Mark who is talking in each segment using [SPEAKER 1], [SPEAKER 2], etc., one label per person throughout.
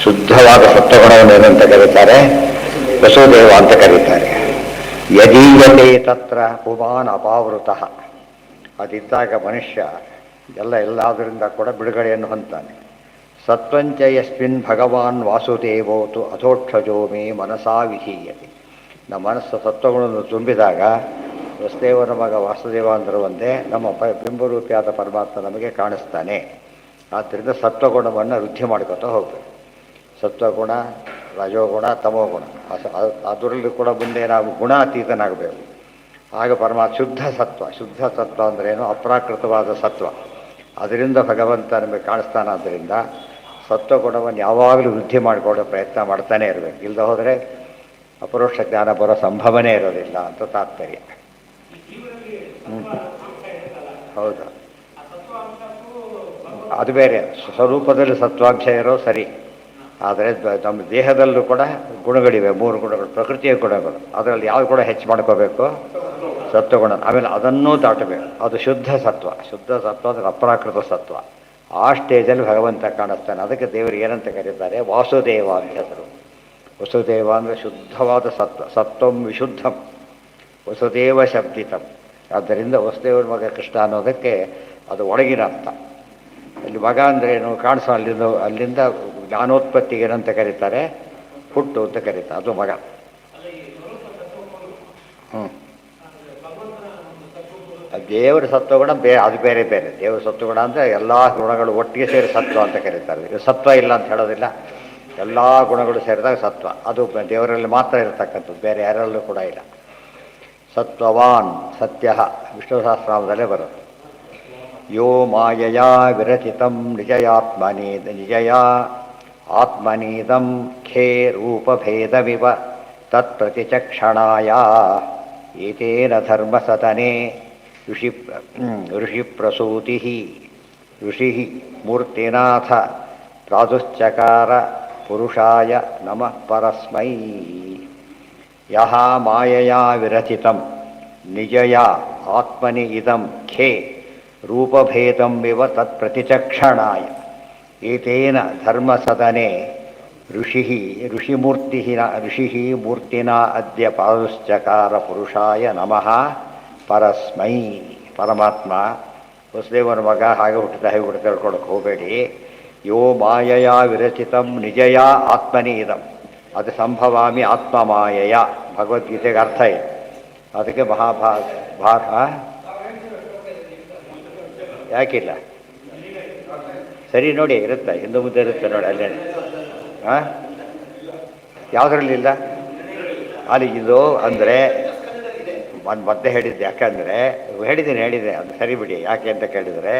[SPEAKER 1] ಶುದ್ಧವಾದ ಸತ್ವಗುಣವನ್ನು ಏನಂತ ಕರೀತಾರೆ? ವಸುದೇವ ಅಂತ ಕರೀತಾರೆ. ಯದೀಯತೆ ತತ್ರ ಪುಮಾನ್ ಅಪಾವೃತಃ. ಅದಿದ್ದಾಗ ಮನುಷ್ಯ ಎಲ್ಲದರಿಂದ ಕೂಡ ಬಿಡುಗಡೆಯನ್ನು ಹೊಂದ್ತಾನೆ. ಸತ್ವಂಚ ಯಸ್ಮಿನ್ ಭಗವಾನ್ ವಾಸುದೇವೋತು ಅಥೋಕ್ಷಜೋ ಮೇ ಮನಸಾ ವಿಧೀಯತೆ. ನಮ್ಮ ಮನಸ್ಸು ಸತ್ವಗುಣವನ್ನು ತುಂಬಿದಾಗ ವಸುದೇವನ ಮಗ ವಾಸುದೇವ ಅಂದರೂ ಒಂದೇ, ನಮ್ಮ ಬಿಂಬರೂಪಿಯಾದ ಪರಮಾತ್ಮ ನಮಗೆ ಕಾಣಿಸ್ತಾನೆ. ಆದ್ದರಿಂದ ಸತ್ವಗುಣವನ್ನು ವೃದ್ಧಿ ಮಾಡ್ಕೊತಾ ಹೋಗಬೇಕು. ಸತ್ವಗುಣ, ರಜೋಗುಣ, ತಮೋಗುಣ, ಅದರಲ್ಲಿ ಕೂಡ ಮುಂದೆ ನಾವು ಗುಣಾತೀತನಾಗಬೇಕು. ಆಗ ಪರಮಾತ್ಮ ಶುದ್ಧ ಸತ್ವ ಅಂದ್ರೇನು? ಅಪ್ರಾಕೃತವಾದ ಸತ್ವ. ಅದರಿಂದ ಭಗವಂತ ನಮಗೆ ಕಾಣಿಸ್ತಾನಾದ್ದರಿಂದ ಸತ್ವಗುಣವನ್ನು ಯಾವಾಗಲೂ ವೃದ್ಧಿ ಮಾಡಿಕೊಳ್ಳೋ ಪ್ರಯತ್ನ ಮಾಡ್ತಾನೆ ಇರಬೇಕು. ಇಲ್ಲದೆ ಹೋದರೆ ಅಪರೋಕ್ಷ ಜ್ಞಾನ ಬರೋ ಸಂಭವನೇ ಇರೋದಿಲ್ಲ ಅಂತ ತಾತ್ಪರ್ಯ. ಹೌದು, ಅದು ಬೇರೆ. ಸ್ವರೂಪದಲ್ಲಿ ಸತ್ವಾಂಶ ಇರೋ ಸರಿ, ಆದರೆ ನಮ್ಮ ದೇಹದಲ್ಲೂ ಕೂಡ ಗುಣಗಳಿವೆ, 3 ಗುಣಗಳು, ಪ್ರಕೃತಿಯ ಗುಣಗಳು. ಅದರಲ್ಲಿ ಯಾವುದು ಕೂಡ ಹೆಚ್ಚು ಮಾಡ್ಕೋಬೇಕು? ಸತ್ವಗುಣ. ಆಮೇಲೆ ಅದನ್ನೂ ದಾಟಬೇಕು. ಅದು ಶುದ್ಧ ಸತ್ವ ಅಂದರೆ ಅಪ್ರಾಕೃತ ಸತ್ವ. ಆ ಸ್ಟೇಜಲ್ಲಿ ಭಗವಂತ ಕಾಣಿಸ್ತಾನೆ. ಅದಕ್ಕೆ ದೇವರು ಏನಂತ ಕರೀತಾರೆ? ವಾಸುದೇವ ಅಂತ ಹೆಸರು. ವಸುದೇವ ಅಂದರೆ ಶುದ್ಧವಾದ ಸತ್ವಂ ವಿಶುದ್ಧಂ, ವಸುದೇವ ಶಬ್ದಿತಂ. ಆದ್ದರಿಂದ ವಸುದೇವನ ಮಗ ಕೃಷ್ಣ ಅನ್ನೋದಕ್ಕೆ ಅದು ಒಳಗಿನ ಅರ್ಥ. ಅಲ್ಲಿ ಮಗ ಅಂದ್ರೇನು? ಕಾಣಿಸೋ ಅಲ್ಲಿಂದ ಜ್ಞಾನೋತ್ಪತ್ತಿಗೆ ಏನಂತ ಕರೀತಾರೆ? ಹುಟ್ಟು ಅಂತ ಕರೀತಾರೆ. ಅದು ಮಗ. ದೇವರ ಸತ್ವಗುಣ ಅದು ಬೇರೆ. ದೇವರ ಸತ್ವಗುಣ ಅಂದರೆ ಎಲ್ಲ ಗುಣಗಳು ಒಟ್ಟಿಗೆ ಸೇರಿ ಸತ್ವ ಅಂತ ಕರೀತಾರೆ. ಇದು ಸತ್ವ ಇಲ್ಲ ಅಂತ ಹೇಳೋದಿಲ್ಲ. ಎಲ್ಲ ಗುಣಗಳು ಸೇರಿದಾಗ ಸತ್ವ. ಅದು ದೇವರಲ್ಲಿ ಮಾತ್ರ ಇರತಕ್ಕಂಥದ್ದು, ಬೇರೆ ಯಾರಲ್ಲೂ ಕೂಡ ಇಲ್ಲ. ಸತ್ವವಾನ್ ಸತ್ಯ ವಿಷ್ಣು ಸಹಸ್ರನಾಮದಲ್ಲೇ ಬರುತ್ತೆ. ಯೋ ಮಾಯಯಾ ವಿರಚಿತಂ ನಿಜಯಾ ಆತ್ಮನೀದಂ ಖೇ ರೂಪಭೇದವಿವ ತತ್ಪ್ರತಿಚಕ್ಷಣಾಯ ಏತೇನ ಧರ್ಮಸತನೆ ಋಷಿಪ್ರಸೂತಿ ಋಷಿ ಮೂರ್ತಿನಾಥ ಪ್ರಾದುಶ್ಚಕಾರ ಪುರುಷಾಯ ನಮಃ ಪರಸ್ಮೈ. ಯಹ ಮಾಯಯಾ ವಿರಚಿತಂ ನಿಜಯಾ ಆತ್ಮನಿ ಇದಂ ಖೇ ರೂಪಭೇದಂ ವಿವ ತತ್ಪ್ರತಿಚಕ್ಷಣಾಯ ಏತೇನ ಧರ್ಮಸದನೆ ಋಷಿ ಮೂರ್ತಿನಾ ಅದ್ಯ ಪಾದುಶ್ಚಕಾರ ಪುರುಷಾಯ ನಮಃ ಪರಸ್ಮೈ. ಪರಮಾತ್ಮ ವಸುದೇವನ ಮಗ ಹಾಗೆ ಹುಟ್ಟಿದ ಹೇಗೆ ಹುಟ್ಟು ತಿಳ್ಕೊಳಕ್ಕೆ ಹೋಗಬೇಡಿ. ಯೋ ಮಾಯಯಾ ವಿರಚಿತಂ ನಿಜಯಾ ಆತ್ಮನಿ ಇದಂ, ಅದು ಸಂಭವಾಮಿ ಆತ್ಮಮಾಯಯ. ಭಗವದ್ಗೀತೆಗೆ ಅರ್ಥ ಇದೆ. ಅದಕ್ಕೆ ಯಾಕಿಲ್ಲ? ಸರಿ ನೋಡಿ, ಇರುತ್ತೆ, ಹಿಂದೆ ಮುಂದೆ ಇರುತ್ತೆ ನೋಡಿ, ಅಲ್ಲೇ. ಯಾವುದರಲ್ಲಿಲ್ಲ ಅಲ್ಲಿ ಇದು ಅಂದರೆ ಮತ್ತೆ ಹೇಳಿದ್ದೆ. ಯಾಕಂದರೆ ಹೇಳಿದೆ ಅದು ಸರಿ ಬಿಡಿ. ಯಾಕೆ ಅಂತ ಕೇಳಿದರೆ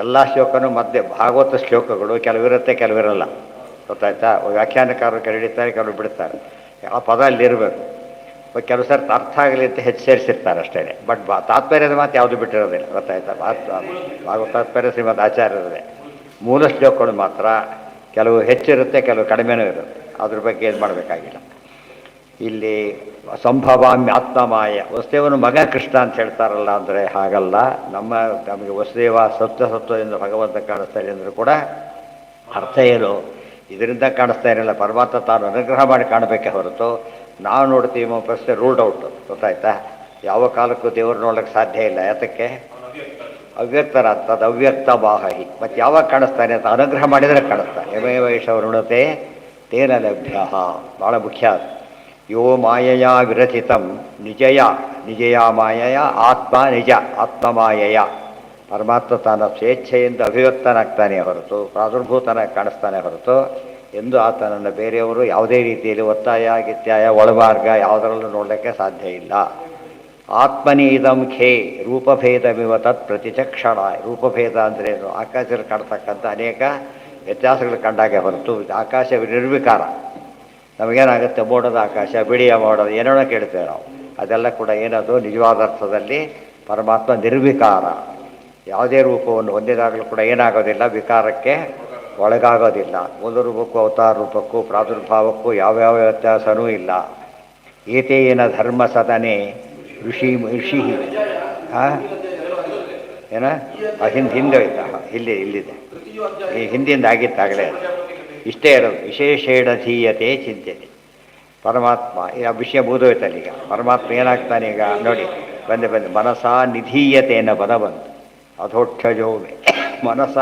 [SPEAKER 1] ಎಲ್ಲ ಶ್ಲೋಕನೂ ಮಧ್ಯೆ ಭಾಗವತ ಶ್ಲೋಕಗಳು ಕೆಲವಿರುತ್ತೆ, ಕೆಲವಿರಲ್ಲ. ಗೊತ್ತಾಯ್ತಾ? ವ್ಯಾಖ್ಯಾನಕಾರರು ಹಿಡಿತಾರೆ, ಕೆಲವರು ಬಿಡ್ತಾರೆ. ಆ ಪದ ಅಲ್ಲಿರಬೇಕು. ಕೆಲವು ಸರ್ತಿ ಅರ್ಥ ಆಗಲಿ ಅಂತ ಹೆಚ್ಚು ಸೇರಿಸಿರ್ತಾರೆ ಅಷ್ಟೇ. ಬಟ್ ತಾತ್ಪರ್ಯದ ಮಾತು ಯಾವುದು ಬಿಟ್ಟಿರೋದಿಲ್ಲ. ಗೊತ್ತಾಯ್ತಾ? ಭಾಗವತ ತಾತ್ಪರ್ಯ ಶ್ರೀಮದ್ ಆಚಾರ್ಯರದೇ. ಮೂಲ ಶ್ಲೋಕಗಳು ಮಾತ್ರ ಕೆಲವು ಹೆಚ್ಚಿರುತ್ತೆ, ಕೆಲವು ಕಡಿಮೆನೂ ಇರುತ್ತೆ. ಅದ್ರ ಬಗ್ಗೆ ಏನು ಮಾಡಬೇಕಾಗಿಲ್ಲ. ಇಲ್ಲಿ ಸಂಭವಾಮ್ಯ ಆತ್ಮಮಾಯ. ವಸುದೇವನ ಮಗ ಕೃಷ್ಣ ಅಂತ ಹೇಳ್ತಾರಲ್ಲ, ಅಂದರೆ ಹಾಗಲ್ಲ. ನಮಗೆ ವಸುದೇವ ಸತ್ವದಿಂದ ಭಗವಂತ ಕಾಣಿಸ್ತಾರೆ ಅಂದರೂ ಕೂಡ ಅರ್ಥ ಏನು? ಇದರಿಂದ ಕಾಣಿಸ್ತಾ ಇರಲಿಲ್ಲ. ಪರಮಾತ್ಮ ತಾನು ಅನುಗ್ರಹ ಮಾಡಿ ಕಾಣಬೇಕೆ ಹೊರತು ನಾವು ನೋಡ್ತೀವಿ ಪ್ರಶ್ನೆ ರೂಲ್ಡ್ ಔಟ್. ಗೊತ್ತಾಯ್ತಾ? ಯಾವ ಕಾಲಕ್ಕೂ ದೇವರು ನೋಡೋಕ್ಕೆ ಸಾಧ್ಯ ಇಲ್ಲ. ಯಾತಕ್ಕೆ? ಅವ್ಯಕ್ತರ ಅಂತದ್ದು ಅವ್ಯಕ್ತ ಬಾಹಿ. ಮತ್ತು ಯಾವಾಗ ಕಾಣಿಸ್ತಾನೆ ಅಂತ ಅನುಗ್ರಹ ಮಾಡಿದರೆ ಕಾಣಿಸ್ತಾನೆ. ಯಮೇವೈಷವೃಣತೆ ತೇನ ಲಭ್ಯ. ಭಾಳ ಮುಖ್ಯ ಅದು. ಯೋ ಮಾಯಯಾ ವಿರಚಿತಂ ನಿಜಯಾ ಮಾಯಯ ಆತ್ಮ ನಿಜ ಆತ್ಮಮಾಯಯ. ಪರಮಾತ್ಮ ತಾನು ಸ್ವೇಚ್ಛೆಯಿಂದ ಅಭಿವ್ಯಕ್ತನಾಗ್ತಾನೆ ಹೊರತು ಪ್ರಾದುರ್ಭೂತನಾಗಿ ಕಾಣಿಸ್ತಾನೆ ಹೊರತು ಎಂದು ಆತನನ್ನು ಬೇರೆಯವರು ಯಾವುದೇ ರೀತಿಯಲ್ಲಿ ಒತ್ತಾಯ ಗಿತ್ಯಾಯ ಒಳಮಾರ್ಗ ಯಾವುದರಲ್ಲೂ ನೋಡಲಿಕ್ಕೆ ಸಾಧ್ಯ ಇಲ್ಲ. ಆತ್ಮನಿ ಇದಂ ಖೇ ರೂಪಭೇದವಿವ ತತ್ ಪ್ರತಿಚಕ್ಷಣ. ರೂಪಭೇದ ಅಂದ್ರೇನು? ಆಕಾಶದಲ್ಲಿ ಕಾಣ್ತಕ್ಕಂಥ ಅನೇಕ ವ್ಯತ್ಯಾಸಗಳು ಕಂಡಾಗೆ ಹೊರತು ಆಕಾಶ ನಿರ್ವಿಕಾರ. ನಮಗೇನಾಗುತ್ತೆ, ಮೋಡದ ಆಕಾಶ, ಬಿಳಿಯ ಮೋಡದ ಏನೇನೋ ಕೇಳ್ತೇವೆ ನಾವು. ಅದೆಲ್ಲ ಕೂಡ ಏನದು, ನಿಜವಾದ ಅರ್ಥದಲ್ಲಿ ಪರಮಾತ್ಮ ನಿರ್ವಿಕಾರ. ಯಾವುದೇ ರೂಪವನ್ನು ಹೊಂದಿದಾಗಲೂ ಕೂಡ ಏನಾಗೋದಿಲ್ಲ, ವಿಕಾರಕ್ಕೆ ಒಳಗಾಗೋದಿಲ್ಲ. ಮೂಲ ರೂಪಕ್ಕೂ ಅವತಾರ ರೂಪಕ್ಕೂ ಪ್ರಾದುರ್ಭಾವಕ್ಕೂ ಯಾವ್ಯಾವ ವ್ಯತ್ಯಾಸನೂ ಇಲ್ಲ. ಏತೇನ ಧರ್ಮ ಸದನೆ ಋಷಿ ಹಾಂ ಏನ ಹಿಂದೆ ಹೋಯ್ತಾ, ಇಲ್ಲಿದೆ ಈ ಹಿಂದಿಂದ ಆಗಿತ್ತಾಗಲೇ. ಇಷ್ಟೇ ಇರೋದು, ವಿಶೇಷೇಣ ಧೀಯತೆ ಚಿಂತೆತೆ. ಪರಮಾತ್ಮ ಈ ವಿಷಯ ಮುಗಿದೋಯ್ತಲ್ಲ. ಈಗ ಪರಮಾತ್ಮ ಏನಾಗ್ತಾನೆ ಈಗ ನೋಡಿ, ಬಂದೆ ಮನಸ ನಿಧೀಯತೆ ಅನ್ನೋ ಪದ ಬಂತು. ಅಧೋಕ್ಷಜೋಮೆ ಮನಸ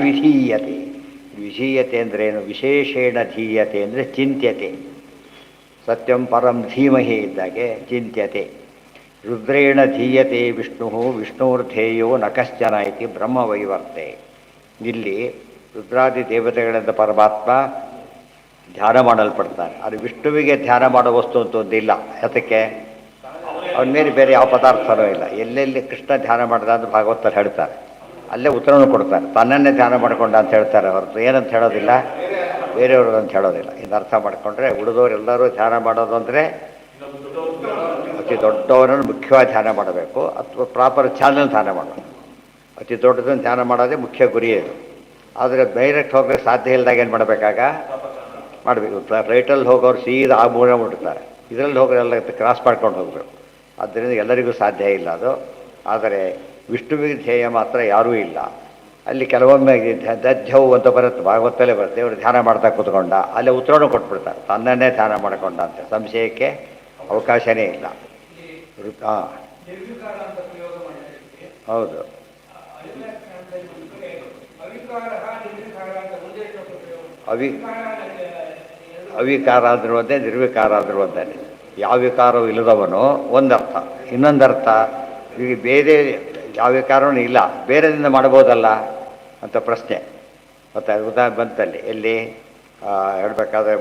[SPEAKER 1] ವಿಧೀಯತೆ. ವಿಧೀಯತೆ ಅಂದ್ರೇನು, ವಿಶೇಷೇಣ ಧೀಯತೆ ಅಂದರೆ ಚಿಂತ್ಯತೆ. ಸತ್ಯಂ ಪರಂ ಧೀಮಹಿ ಇದ್ದಾಗೆ ಚಿಂತ್ಯತೆ. ರುದ್ರೇಣ ಧೀಯತೆ ವಿಷ್ಣು ವಿಷ್ಣುರ್ಧೇಯೋ ನ ಕಶ್ಚನ ಇತಿ ಬ್ರಹ್ಮವೈವರ್ತೆ. ಇಲ್ಲಿ ರುದ್ರಾದಿ ದೇವತೆಗಳಿಂದ ಪರಮಾತ್ಮ ಧ್ಯಾನ ಮಾಡಲ್ಪಡ್ತಾನೆ. ಅದು ವಿಷ್ಣುವಿಗೆ ಧ್ಯಾನ ಮಾಡೋ ವಸ್ತು ಅಂತ ಒಂದಿಲ್ಲ. ಅದಕ್ಕೆ ಅವನ ಮೇಲೆ ಬೇರೆ ಯಾವ ಪದಾರ್ಥನೂ ಇಲ್ಲ. ಎಲ್ಲೆಲ್ಲಿ ಕೃಷ್ಣ ಧ್ಯಾನ ಮಾಡಿದ ಅಂತ ಭಾಗವತರು ಹೇಳ್ತಾರೆ, ಅಲ್ಲೇ ಉತ್ತರವನ್ನು ಕೊಡ್ತಾರೆ. ತನ್ನನ್ನೇ ಧ್ಯಾನ ಮಾಡಿಕೊಂಡ ಅಂತ ಹೇಳ್ತಾರೆ ಹೊರತು ಏನಂತ ಹೇಳೋದಿಲ್ಲ, ಬೇರೆಯವರು ಅಂತ ಹೇಳೋದಿಲ್ಲ. ಇನ್ನು ಅರ್ಥ ಮಾಡಿಕೊಂಡ್ರೆ ಉಳಿದವರೆಲ್ಲರೂ ಧ್ಯಾನ ಮಾಡೋದು ಅಂದರೆ ಅತಿ ದೊಡ್ಡವರನ್ನು ಮುಖ್ಯವಾಗಿ ಧ್ಯಾನ ಮಾಡಬೇಕು, ಅಥವಾ ಪ್ರಾಪರ್ ಚಾನಲ್ ಧ್ಯಾನ ಮಾಡಬೇಕು. ಅತಿ ದೊಡ್ಡದನ್ನು ಧ್ಯಾನ ಮಾಡೋದೇ ಮುಖ್ಯ ಗುರಿ ಅದು. ಆದರೆ ಡೈರೆಕ್ಟ್ ಹೋಗೋಕ್ಕೆ ಸಾಧ್ಯ ಇಲ್ಲದಾಗ ಏನು ಮಾಡಬೇಕಾಗ ಮಾಡಬೇಕು. ಫ್ಲೈಟಲ್ಲಿ ಹೋಗೋರು ಸೀದಾ ಆ ಮೂಲ ಮುಟ್ತಾರೆ, ಇದರಲ್ಲಿ ಹೋಗೋರೆಲ್ಲ ಕ್ರಾಸ್ ಮಾಡ್ಕೊಂಡು ಹೋಗಬೇಕು. ಆದ್ದರಿಂದ ಎಲ್ಲರಿಗೂ ಸಾಧ್ಯ ಇಲ್ಲ ಅದು. ಆದರೆ ವಿಷ್ಣುವಿಗೆ ಧ್ಯೇಯ ಮಾತ್ರ ಯಾರೂ ಇಲ್ಲ. ಅಲ್ಲಿ ಕೆಲವೊಮ್ಮೆ ದಧ್ಯವು ಅಂತ ಬರುತ್ತೆ, ಭಾಗವತಲ್ಲೇ ಬರುತ್ತೆ. ಇವರು ಧ್ಯಾನ ಮಾಡ್ತಾ ಕೂತ್ಕೊಂಡ, ಅಲ್ಲೇ ಉತ್ತರವನ್ನು ಕೊಟ್ಬಿಡ್ತಾರೆ, ತನ್ನನ್ನೇ ಧ್ಯಾನ ಮಾಡಿಕೊಂಡ ಅಂತ. ಸಂಶಯಕ್ಕೆ ಅವಕಾಶನೇ ಇಲ್ಲ. ಹಾಂ ಹೌದು. ಅವಿಕಾರ ಆದರೂ ಒಂದೇ, ನಿರ್ವಿಕಾರ ಆದರೂ ಒಂದೇ. ಯಾವ ವಿಕಾರವೂ ಇಲ್ಲದವನು ಒಂದರ್ಥ. ಇನ್ನೊಂದರ್ಥ, ಈಗ ಬೇರೆ ಯಾವ ವಿಕಾರವೂ ಇಲ್ಲ, ಬೇರೆದಿಂದ ಮಾಡ್ಬೋದಲ್ಲ ಅಂತ ಪ್ರಶ್ನೆ. ಮತ್ತು ಉದಾಹರಣೆ ಬಂತಲ್ಲಿ ಎಲ್ಲಿ ಹೇಳಬೇಕಾದ್ರೆ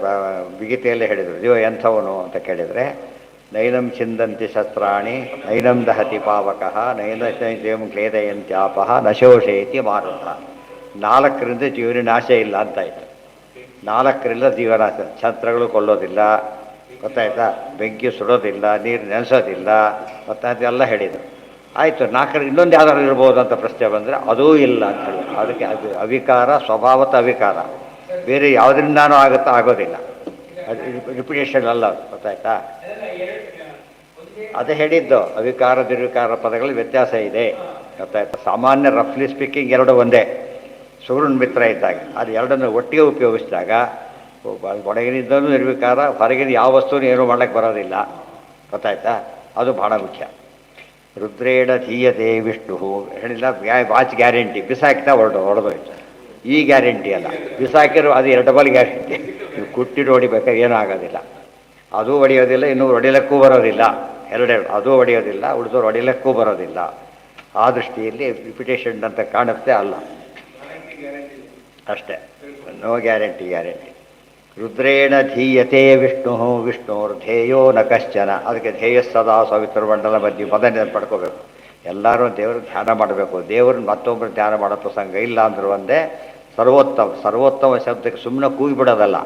[SPEAKER 1] ಬಿಗಿತೆಯಲ್ಲೇ ಹೇಳಿದರು, ಜೀವ ಎಂಥವನು ಅಂತ ಕೇಳಿದರೆ, ನೈನಂ ಚಿಂದಂತಿ ಶಸ್ತ್ರಾಣಿ ನೈನಂ ದಹತಿ ಪಾವಕಃ ನೈನಂ ಕ್ಲೇದಯಂತ್ಯಾಪಃ ನಶೋಷಯತಿ ಮಾರುತ. 4ರಿಂದ ಜೀವನ ನಾಶ ಇಲ್ಲ ಅಂತಾಯಿತು. 4ರಿಂದ ಜೀವನಾಶ. ಛತ್ರಗಳು ಕೊಲ್ಲೋದಿಲ್ಲ, ಗೊತ್ತಾಯ್ತಾ, ಬೆಂಕಿ ಸುಡೋದಿಲ್ಲ, ನೀರು ನೆನೆಸೋದಿಲ್ಲ, ಅದೆಲ್ಲ ಹೇಳಿದರು. ಆಯಿತು, 4 ಇನ್ನೊಂದು ಯಾವ್ದಾದ್ರು ಇರ್ಬೋದು ಅಂತ ಪ್ರಶ್ನೆ ಬಂದರೆ ಅದೂ ಇಲ್ಲ ಅಂತ ಹೇಳಿ. ಅದಕ್ಕೆ ಅದು ಅವಿಕಾರ, ಸ್ವಭಾವತ ಅವಿಕಾರ. ಬೇರೆ ಯಾವುದರಿಂದಾನೂ ಆಗೋದಿಲ್ಲ. ಅದು ರಿಪಿಟೇಷನ್ ಅಲ್ಲ, ಗೊತ್ತಾಯ್ತಾ. ಅದೇ ಹೇಳಿದ್ದು, ಅವಿಕಾರ ನಿರ್ವಿಕಾರ ಪದಗಳಲ್ಲಿ ವ್ಯತ್ಯಾಸ ಇದೆ, ಗೊತ್ತಾಯ್ತಾ. ಸಾಮಾನ್ಯ ರಫ್ಲಿ ಸ್ಪೀಕಿಂಗ್ ಎರಡು ಒಂದೇ. ಸೂರ್ಯನ ಮಿತ್ರ ಇದ್ದಾಗ ಅದು ಎರಡನ್ನು ಒಟ್ಟಿಗೆ ಉಪಯೋಗಿಸಿದಾಗ ಒಳಗಿನಿಂದಲೂ ನಿರ್ವಿಕಾರ, ಹೊರಗಿನ ಯಾವ ವಸ್ತುನೂ ಏನೂ ಮಾಡೋಕ್ಕೆ ಬರೋದಿಲ್ಲ, ಗೊತ್ತಾಯ್ತಾ. ಅದು ಭಾಳ ಮುಖ್ಯ. ರುದ್ರೇಣ ಧೀಯತೆ ವಿಷ್ಣು ಹೇಳಿಲ್ಲ. ವಾಚ್ ಗ್ಯಾರಂಟಿ, ಬಿಸಾಕಿತಾ ಹೊಡೆದೋಯ್ತು. ಈ ಗ್ಯಾರಂಟಿ ಅಲ್ಲ, ಬಿಸಾಕಿರೋ ಅದು 2 ಡಬಲ್ ಗ್ಯಾರಂಟಿ. ನೀವು ಕುಟ್ಟಿಟ್ಟು ಹೊಡಿಬೇಕಾದ್ರೆ ಏನೂ ಆಗೋದಿಲ್ಲ. ಅದೂ ಹೊಡೆಯೋದಿಲ್ಲ, ಇನ್ನೂ ಹೊಡಿಲಕ್ಕೂ ಬರೋದಿಲ್ಲ. ಎರಡೆರಡು, ಅದೂ ಹೊಡೆಯೋದಿಲ್ಲ, ಉಳಿದೋರು ಹೊಡಿಲಕ್ಕೂ ಬರೋದಿಲ್ಲ. ಆ ದೃಷ್ಟಿಯಲ್ಲಿ ರಿಪಿಟೇಷನ್ ಅಂತ ಕಾಣುತ್ತೆ, ಅಲ್ಲ ಅಷ್ಟೇ. No guarantee. ರುದ್ರೇಣ ಧೀಯತೆ ವಿಷ್ಣು ವಿಷ್ಣುರ್ಧೇಯೋ ನ ಕಶ್ಚನ. ಅದಕ್ಕೆ ಧ್ಯೇಯ ಸದಾ ಸವಿತೃಮಂಡಲ ಮಧ್ಯೆ ಪದನೆ ಪಡ್ಕೋಬೇಕು. ಎಲ್ಲರೂ ದೇವರು ಧ್ಯಾನ ಮಾಡಬೇಕು. ದೇವ್ರನ್ನ ಮತ್ತೊಬ್ಬರು ಧ್ಯಾನ ಮಾಡೋ ಪ್ರಸಂಗ ಇಲ್ಲ ಅಂದರೂ ಒಂದೇ. ಸರ್ವೋತ್ತಮ ಶಬ್ದಕ್ಕೆ ಸುಮ್ಮನೆ ಕೂಗಿಬಿಡೋದಲ್ಲ,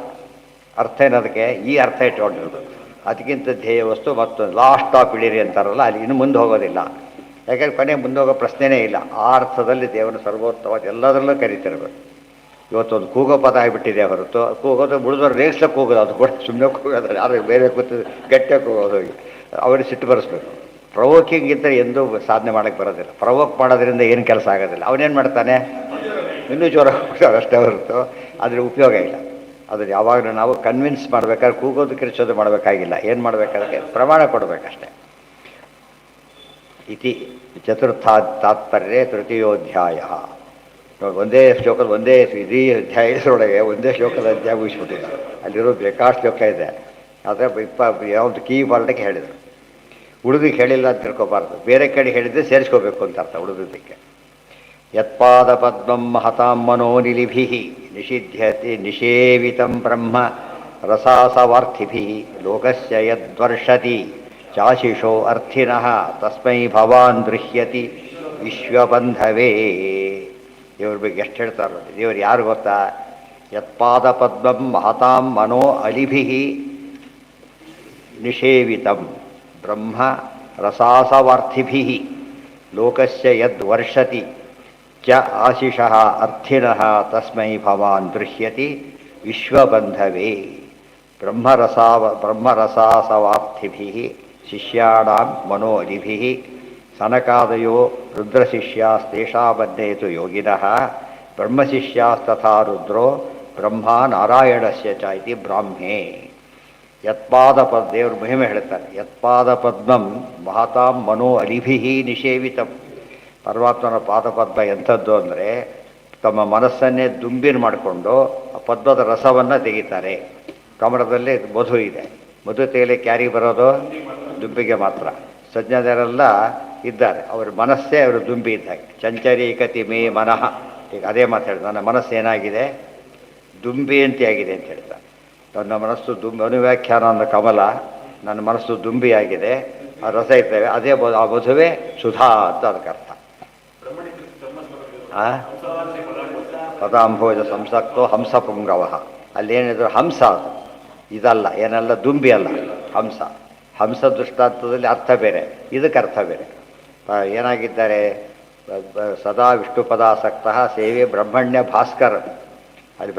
[SPEAKER 1] ಅರ್ಥ ಏನದಕ್ಕೆ ಈ ಅರ್ಥ ಇಟ್ಕೊಂಡಿರೋದು. ಅದಕ್ಕಿಂತ ಧ್ಯೇಯ ವಸ್ತು ಮತ್ತೊಂದು ಲಾಸ್ಟ್ ಆಫ್ ಇಡೀರಿ ಅಂತಾರಲ್ಲ, ಅಲ್ಲಿ ಇನ್ನು ಮುಂದೆ ಹೋಗೋದಿಲ್ಲ. ಯಾಕೆಂದ್ರೆ ಕೊನೆಗೆ ಮುಂದೆ ಹೋಗೋ ಪ್ರಶ್ನೆನೇ ಇಲ್ಲ. ಆ ಅರ್ಥದಲ್ಲಿ ದೇವರನ್ನು ಸರ್ವೋತ್ತಮವಾದ ಎಲ್ಲದರಲ್ಲೂ ಕರೀತಿರ್ಬೇಕು. ಇವತ್ತೊಂದು ಕೂಗೋ ಪದ ಆಗಿಬಿಟ್ಟಿದೆ ಹೊರತು, ಕೂಗೋದು ಬಿಡಿದವ್ರು ರೇಗಿಸ್ಲಕ್ಕೆ ಹೋಗೋದು, ಅದು ಕೂಡ ಸುಮ್ಮನೆ ಕೂಗೋದು. ಯಾರು ಬೇರೆ ಕೂತು ಗಟ್ಟಿಯಾಗಿ ಕೂಗೋದು, ಅವ್ರಿಗೆ ಸಿಟ್ಟು ಬರೆಸ್ಬೇಕು. ಪ್ರವೋಕಿಂಗ್ ಇದ್ದರೆ ಎಂದೂ ಸಾಧನೆ ಮಾಡೋಕ್ಕೆ ಬರೋದಿಲ್ಲ. ಪ್ರವೋಕ್ ಮಾಡೋದ್ರಿಂದ ಏನು ಕೆಲಸ ಆಗೋದಿಲ್ಲ. ಅವನೇನು ಮಾಡ್ತಾನೆ, ಇನ್ನೂ ಜೋರ ಹೋಗ್ತಾರೆ ಅಷ್ಟೇ ಹೊರತು ಅದ್ರ ಉಪಯೋಗ ಇಲ್ಲ. ಅದನ್ನು ಯಾವಾಗಲೂ ನಾವು ಕನ್ವಿನ್ಸ್ ಮಾಡಬೇಕಾದ್ರೆ ಕೂಗೋದು ಕಿರಿಚೋದು ಮಾಡಬೇಕಾಗಿಲ್ಲ. ಏನು ಮಾಡಬೇಕಾದ್ರೆ ಪ್ರಮಾಣ ಕೊಡಬೇಕಷ್ಟೆ. ಇತಿ ಚತುರ್ಥ ತಾತ್ಪರ್ಯ ತೃತೀಯೋಧ್ಯಾಯ. ಒಂದೇ ಶ್ಲೋಕದ ಒಂದೇ ಇಡೀ ಅಧ್ಯಾಯದೊಳಗೆ ಒಂದೇ ಶ್ಲೋಕದ ಅಧ್ಯಾಯ ಮುಗಿಸ್ಬಿಟ್ಟಿದ್ದಾರೆ. ಅಲ್ಲಿರೋ ಬೇಕಾಷ್ಟು ಶ್ಲೋಕ ಇದೆ. ಆದರೆ ಯಾವುದು ಕೀ ಪಾರ್ಟಿಗೆ ಹೇಳಿದರು. ಉಳಿದಕ್ಕೆ ಹೇಳಿಲ್ಲ ಅಂತ ತಿಳ್ಕೊಬಾರ್ದು. ಬೇರೆ ಕಡೆ ಹೇಳಿದರೆ ಸೇರಿಸ್ಕೋಬೇಕು ಅಂತ ಅರ್ಥ ಉಳಿದಕ್ಕೆ. ಯತ್ಪಾದ ಪದ್ಮಂ ಮಹತಾಂ ಮನೋನಿಲಿಭಿ ನಿಷಿಧ್ಯತೆ ನಿಷೇವಿತಂ ಬ್ರಹ್ಮ ರಸಾಸವಾರ್ಥಿಭಿ ಲೋಕಸ್ಯ ಯದ್ವರ್ಷತಿ ಚಾಶಿಷೋ ಅರ್ಥಿನಃ ತಸ್ಮೈ ಭವಾನ್ ದೃಶ್ಯತಿ ವಿಶ್ವಬಂಧವೇ. ದೇವ್ರ ಬಗ್ಗೆ ಎಷ್ಟು ಹೇಳ್ತಾರೆ ನೋಡಿ. ದೇವ್ರು ಯಾರು ಗೊತ್ತಾ? ಯತ್ಪಾದ ಪದ್ಮಂ ಮಹತಾಂ ಮನೋ ಅಲಿಭಿ ನಿಷೇವಿತಂ ಬ್ರಹ್ಮ ರಸಾಸವಾರ್ಥಿಭಿ ಲೋಕಸ್ಯ ಯದ್ ವರ್ಷತಿ ಚ ಆಶಿಷಃ ಅರ್ಥಿನಃ ತಸ್ಮೈ ಭವಾನ್ ದೃಶ್ಯತಿ ವಿಶ್ವಬಂಧವೇ. ಬ್ರಹ್ಮರಸಾಸವಾರ್ಥಿಭಿಃ ಶಿಷ್ಯಾಣಾಂ ಮನೋ ಅಲಿಭಿಃ ಸನಕಾದಯೋ ರುದ್ರಶಿಷ್ಯಾಸ್ತೇಷಾಮಧ್ಯೇತು ಯೋಗಿನಃ ಬ್ರಹ್ಮಶಿಷ್ಯಾಸ್ತಥಾ ರುದ್ರೋ ಬ್ರಹ್ಮ ನಾರಾಯಣಸ್ಯ ಚ ಇತಿ ಬ್ರಾಹ್ಮೇ. ಯತ್ಪಾದಪದ್ ದೇವ್ರ ಮಹಿಮೆ ಹೇಳ್ತಾರೆ. ಯತ್ಪಾದಪದ್ಮಂ ಮಹತಾಂ ಮನೋ ಅಲಿಭಿಃ ನಿಷೇವಿತಂ. ಪರಮಾತ್ಮನ ಪಾದಪದ್ಮ ಎಂಥದ್ದು ಅಂದರೆ ತಮ್ಮ ಮನಸ್ಸನ್ನೇ ದುಂಬಿನ ಮಾಡಿಕೊಂಡು ಆ ಪದ್ಮದ ರಸವನ್ನು ತೆಗಿತಾರೆ. ಕಮಲದಲ್ಲಿ ಮಧು ಇದೆ, ಮಧು ತೆಗಿಲಿಕ್ಕೆ ಯಾರಿಗೆ ಬರೋದು? ದುಂಬಿಗೆ ಮಾತ್ರ. ಸಜ್ಜನರೆಲ್ಲ ಇದ್ದಾರೆ, ಅವ್ರ ಮನಸ್ಸೇ ಅವರು ದುಂಬಿ ಇದ್ದಾಗೆ. ಚಂಚರೀಕತಿ ಮೇ ಮನಃ, ಈಗ ಅದೇ ಮಾತಾಡಿದ, ನನ್ನ ಮನಸ್ಸು ಏನಾಗಿದೆ? ದುಂಬಿಯಂತೆ ಆಗಿದೆ ಅಂತ ಹೇಳ್ತಾರೆ. ನನ್ನ ಮನಸ್ಸು ದುಂಬಿ, ಅನುವ್ಯಾಖ್ಯಾನ ಅನ್ನೋ ಕಮಲ, ನನ್ನ ಮನಸ್ಸು ದುಂಬಿಯಾಗಿದೆ, ಆ ರಸ ಇರ್ತೇವೆ, ಅದೇ ಆ ಮಧುವೆ ಸುಧಾ ಅಂತ ಅದಕ್ಕೆ ಅರ್ಥ. ಪದಾಂಭೋಜ ಸಂಸಕ್ತೋ ಹಂಸ ಪುಂಗವ. ಅಲ್ಲೇನಿದ್ರು ಹಂಸ, ಅದು ಇದಲ್ಲ, ಏನಲ್ಲ ದುಂಬಿ ಅಲ್ಲ, ಹಂಸ. ಹಂಸ ದೃಷ್ಟಾಂತದಲ್ಲಿ ಅರ್ಥ ಬೇರೆ, ಇದಕ್ಕೆ ಅರ್ಥ ಬೇರೆ. ಏನಾಗಿದ್ದಾರೆ? ಸದಾ ವಿಷ್ಣು ಪದಾಸಕ್ತ ಸೇವೆ ಬ್ರಹ್ಮಣ್ಯ ಭಾಸ್ಕರ. ಅಲ್ಲಿ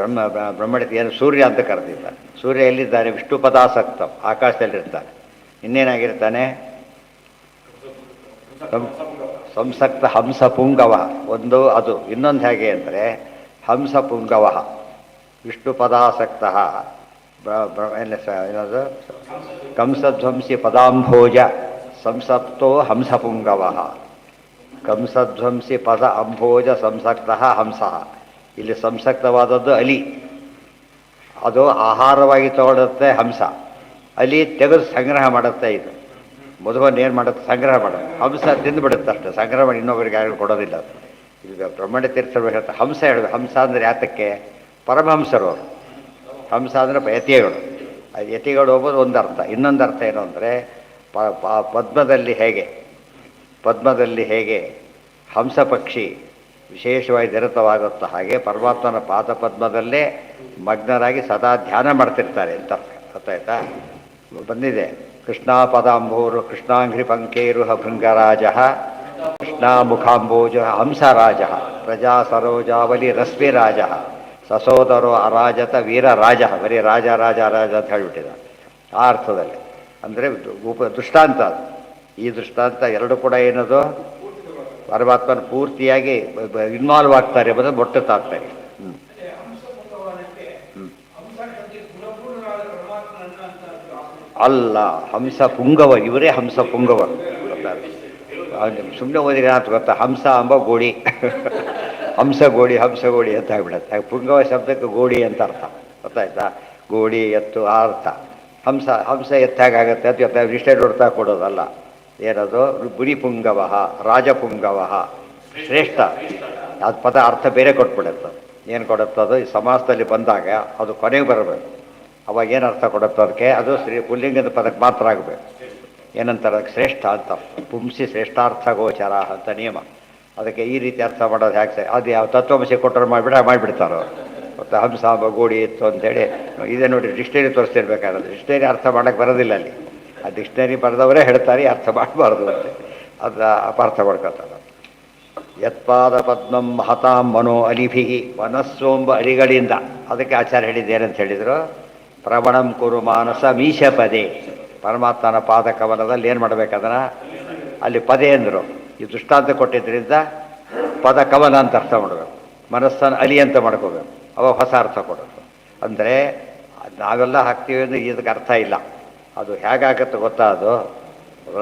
[SPEAKER 1] ಬ್ರಹ್ಮಣ್ಯ ಏನು ಸೂರ್ಯ ಅಂತ ಕರೆದಿದ್ದಾರೆ. ಸೂರ್ಯ ಎಲ್ಲಿದ್ದಾನೆ? ವಿಷ್ಣು ಪದಾಸಕ್ತ, ಆಕಾಶದಲ್ಲಿರ್ತಾನೆ. ಇನ್ನೇನಾಗಿರ್ತಾನೆ? ಸಂಸಕ್ತ ಹಂಸ ಪುಂಗವ. ಒಂದು ಅದು, ಇನ್ನೊಂದು ಹೇಗೆ ಅಂದರೆ ಹಂಸ ಪುಂಗವ ವಿಷ್ಣು ಪದಾಸಕ್ತ ಏನದು ಕಂಸಧ್ವಂಸಿ ಪದಾಂಭೋಜ ಸಂಸಕ್ತೋ ಹಂಸಪುಂಗವ. ಕಂಸಧ್ವಂಸಿ ಪದ ಅಂಭೋಜ ಸಂಸಕ್ತ ಹಂಸ. ಇಲ್ಲಿ ಸಂಸಕ್ತವಾದದ್ದು ಅಲಿ, ಅದು ಆಹಾರವಾಗಿ ತಗೊಳುತ್ತೆ ಹಂಸ. ಅಲಿ ತೆಗೆದು ಸಂಗ್ರಹ ಮಾಡುತ್ತೆ. ಇದು ಮಧುವನ್ನು ಏನು ಮಾಡುತ್ತೆ? ಸಂಗ್ರಹ ಮಾಡುತ್ತೆ. ಹಂಸ ತಿಂದುಬಿಡುತ್ತೆ ಅಷ್ಟೇ, ಸಂಗ್ರಹ ಮಾಡಿ ಇನ್ನೊಬ್ಬರಿಗೆ ಯಾರು ಕೊಡೋದಿಲ್ಲ. ಈಗ ಬ್ರಹ್ಮಣ್ಯ ತೀರ್ಥರು ಹೇಳ್ತಾರೆ ಹಂಸ ಹೇಳಬೇಕು. ಹಂಸ ಅಂದರೆ ಯಾತಕ್ಕೆ? ಪರಮಹಂಸರು ಅವರು. ಹಂಸ ಅಂದರೆ ಯತಿಗಳು. ಯತಿಗಳು ಹೋಗೋದು ಒಂದು ಅರ್ಥ. ಇನ್ನೊಂದು ಅರ್ಥ ಏನು ಅಂದರೆ ಪದ್ಮದಲ್ಲಿ ಹೇಗೆ ಹಂಸ ಪಕ್ಷಿ ವಿಶೇಷವಾಗಿ ನಿರತವಾಗುತ್ತೋ ಹಾಗೆ ಪರಮಾತ್ಮನ ಪಾದಪದ್ಮದಲ್ಲೇ ಮಗ್ನರಾಗಿ ಸದಾ ಧ್ಯಾನ ಮಾಡ್ತಿರ್ತಾರೆ ಅಂತ ಗೊತ್ತಾಯ್ತಾ? ಬಂದಿದೆ ಕೃಷ್ಣಾಪದಾಂಬೋರು ಕೃಷ್ಣಾಂಘ್ರಿ ಪಂಕೇರುಹ ಭೃಂಗರಾಜ ಕೃಷ್ಣಾಮುಖಾಂಬೋಜ ಹಂಸರಾಜ ಪ್ರಜಾ ಸರೋಜಾವಲಿ ರಶ್ಮಿರಾಜ ಸಸೋದರೋ ಅರಾಜತ ವೀರರಾಜ. ಬರೀ ರಾಜ ರಾಜ ರಾಜ ಅಂತ ಹೇಳಿಬಿಟ್ಟಿದ ಆ ಅರ್ಥದಲ್ಲಿ. ಅಂದರೆ ದೃಷ್ಟಾಂತ ಅದು. ಈ ದೃಷ್ಟಾಂತ ಎರಡು ಕೂಡ ಏನದು? ಪರಮಾತ್ಮನ ಪೂರ್ತಿಯಾಗಿ ಇನ್ವಾಲ್ವ್ ಆಗ್ತಾರೆ ಎಂಬುದು ಮೊಟ್ಟ ತಾತ್ಪರ್ಯ. ಅಲ್ಲ, ಹಂಸ ಪುಂಗವ, ಇವರೇ ಹಂಸ ಪುಂಗವರು. ಸುಮ್ಮನೆ ಓದಿದ್ರೆ ಅಂತ ಗೊತ್ತಾ? ಹಂಸ ಅಂಬ ಗೋಡಿ ಹಂಸಗೋಡಿ ಅಂತ ಆಗ್ಬಿಡತ್ತೆ. ಪುಂಗವ ಶಬ್ದಕ್ಕೆ ಗೋಡಿ ಅಂತ ಅರ್ಥ, ಗೊತ್ತಾಯ್ತಾ? ಗೋಡಿ ಎತ್ತು ಆ ಅರ್ಥ. ಹಂಸ ಎತ್ತಾಗುತ್ತೆ ಅಂತ ಇಷ್ಟೇ ನೋಡ್ತಾ ಕೊಡೋದಲ್ಲ. ಏನದು? ಬುರಿಪುಂಗವ, ರಾಜಪುಂಗವ, ಶ್ರೇಷ್ಠ. ಅದು ಪದ ಅರ್ಥ ಬೇರೆ ಕೊಟ್ಬಿಡುತ್ತೆ. ಏನು ಕೊಡುತ್ತದು? ಈ ಸಮಾಸದಲ್ಲಿ ಬಂದಾಗ ಅದು ಕೊನೆಗೆ ಬರಬೇಕು. ಅವಾಗ ಏನು ಅರ್ಥ ಕೊಡುತ್ತೋ ಅದಕ್ಕೆ? ಅದು ಪುಲ್ಲಿಂಗದ ಪದಕ್ಕೆ ಮಾತ್ರ ಆಗಬೇಕು. ಏನಂತಾರೆ? ಅದಕ್ಕೆ ಶ್ರೇಷ್ಠ ಅಂತ. ಪುಂಸಿ ಶ್ರೇಷ್ಠಾರ್ಥ ಗೋಚರ ಅಂತ ನಿಯಮ. ಅದಕ್ಕೆ ಈ ರೀತಿ ಅರ್ಥ ಮಾಡೋದು ಹೇಗೆ? ಅದು ಯಾವ ತತ್ವಮಸಿ ಕೊಟ್ಟರು ಮಾಡಿಬಿಡ್ತಾರೋ. ಮತ್ತು ಹಂಸ ಗೋಡಿ ಇತ್ತು ಅಂಥೇಳಿ ಇದೇ ನೋಡಿ, ಡಿಕ್ಷನರಿ ತೋರಿಸ್ತಿರ್ಬೇಕಾದ್ರೆ ಡಿಕ್ಷನರಿ ಅರ್ಥ ಮಾಡೋಕ್ಕೆ ಬರೋದಿಲ್ಲ ಅಲ್ಲಿ. ಆ ಡಿಕ್ಷನರಿ ಬರೆದವರೇ ಹೇಳ್ತಾರೆ ಅರ್ಥ ಮಾಡಬಾರ್ದು ಅಂತ. ಅದು ಅಪಾರ್ಥ ಮಾಡ್ಕೊತಾರೆ. ಯತ್ಪಾದ ಪದ್ಮಂ ಮಹತಾಂ ಮನೋ ಅಲಿಭಿ, ಮನಸ್ಸೋಂಬ ಅಲಿಗಳಿಂದ. ಅದಕ್ಕೆ ಆಚಾರ್ಯ ಹೇಳಿದ್ದೇನಂತ ಹೇಳಿದರು? ಪ್ರವಣಂ ಕುರು ಮಾನಸ ಮೀಶ ಪದೇ. ಪರಮಾತ್ಮನ ಪಾದ ಕವನದಲ್ಲಿ ಏನು ಮಾಡಬೇಕದನ್ನು? ಅಲ್ಲಿ ಪದೇ ಅಂದರು. ಈ ದೃಷ್ಟಾಂತ ಕೊಟ್ಟಿದ್ದರಿಂದ ಪದ ಕವನ ಅಂತ ಅರ್ಥ ಮಾಡಬೇಕು. ಮನಸ್ಸನ್ನು ಅಲಿ ಅಂತ ಮಾಡ್ಕೋಬೇಕು. ಅವಾಗ ಹೊಸ ಅರ್ಥ ಕೊಡೋದು. ಅಂದರೆ ನಾವೆಲ್ಲ ಹಾಕ್ತೀವಿ ಅಂದರೆ ಇದಕ್ಕೆ ಅರ್ಥ ಇಲ್ಲ. ಅದು ಹೇಗಾಗತ್ತೆ ಗೊತ್ತಾ? ಅದು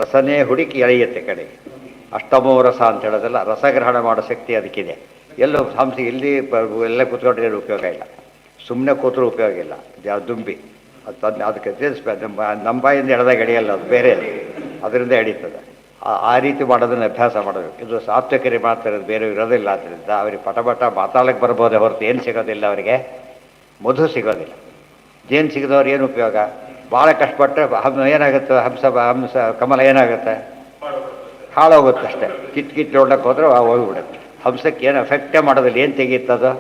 [SPEAKER 1] ರಸನೇ ಹುಡುಕಿ ಎಳೆಯುತ್ತೆ ಕಡೆಗೆ. ಅಷ್ಟಮೋ ರಸ ಅಂತ ಹೇಳೋದಲ್ಲ, ರಸಗ್ರಹಣ ಮಾಡೋ ಶಕ್ತಿ ಅದಕ್ಕಿದೆ. ಎಲ್ಲೋ ಹಂಸ ಇಲ್ಲಿ ಎಲ್ಲ ಕೂತ್ಕೊಂಡ್ರೆ ಉಪಯೋಗ ಇಲ್ಲ, ಸುಮ್ಮನೆ ಕೂತ್ರೂ ಉಪಯೋಗ ಇಲ್ಲ. ಯಾವ ದುಂಬಿ ಅದು ತಂದು ಅದಕ್ಕೆ ನಮ್ಮ ಬಾಯಿಂದ ಎಳೆದಾಗ ಎಳೆಯಲ್ಲ, ಅದು ಬೇರೆ, ಅದರಿಂದ ಎಳೀತದೆ. ಆ ರೀತಿ ಮಾಡೋದನ್ನು ಅಭ್ಯಾಸ ಮಾಡಬೇಕು. ಇದು ಸಾತ್ವಿಕರಿ ಮಾಡ್ತಿರೋದು, ಬೇರೆ ಇರೋದಿಲ್ಲ. ಆದ್ದರಿಂದ ಅವ್ರಿಗೆ ಪಟ ಮಾತಾಡಕ್ಕೆ ಬರ್ಬೋದೇ ಹೊರತು ಏನು ಸಿಗೋದಿಲ್ಲ ಅವರಿಗೆ? ಮಧು ಸಿಗೋದಿಲ್ಲ. ಜೇನು ಸಿಗದವ್ರು ಏನು ಉಪಯೋಗ? ಭಾಳ ಕಷ್ಟಪಟ್ಟರೆ ಏನಾಗುತ್ತೆ? ಹಂಸ ಕಮಲ ಏನಾಗುತ್ತೆ? ಹಾಳೋಗುತ್ತೆ ಅಷ್ಟೇ. ಕಿತ್ತು ನೋಡ್ಲಿಕ್ಕೆ ಹೋದ್ರೆ ಹೋಗಿಬಿಡುತ್ತೆ. ಹಂಸಕ್ಕೆ ಏನು ಎಫೆಕ್ಟೇ ಮಾಡೋದಿಲ್ಲ. ಏನು ತೆಗೀತದು?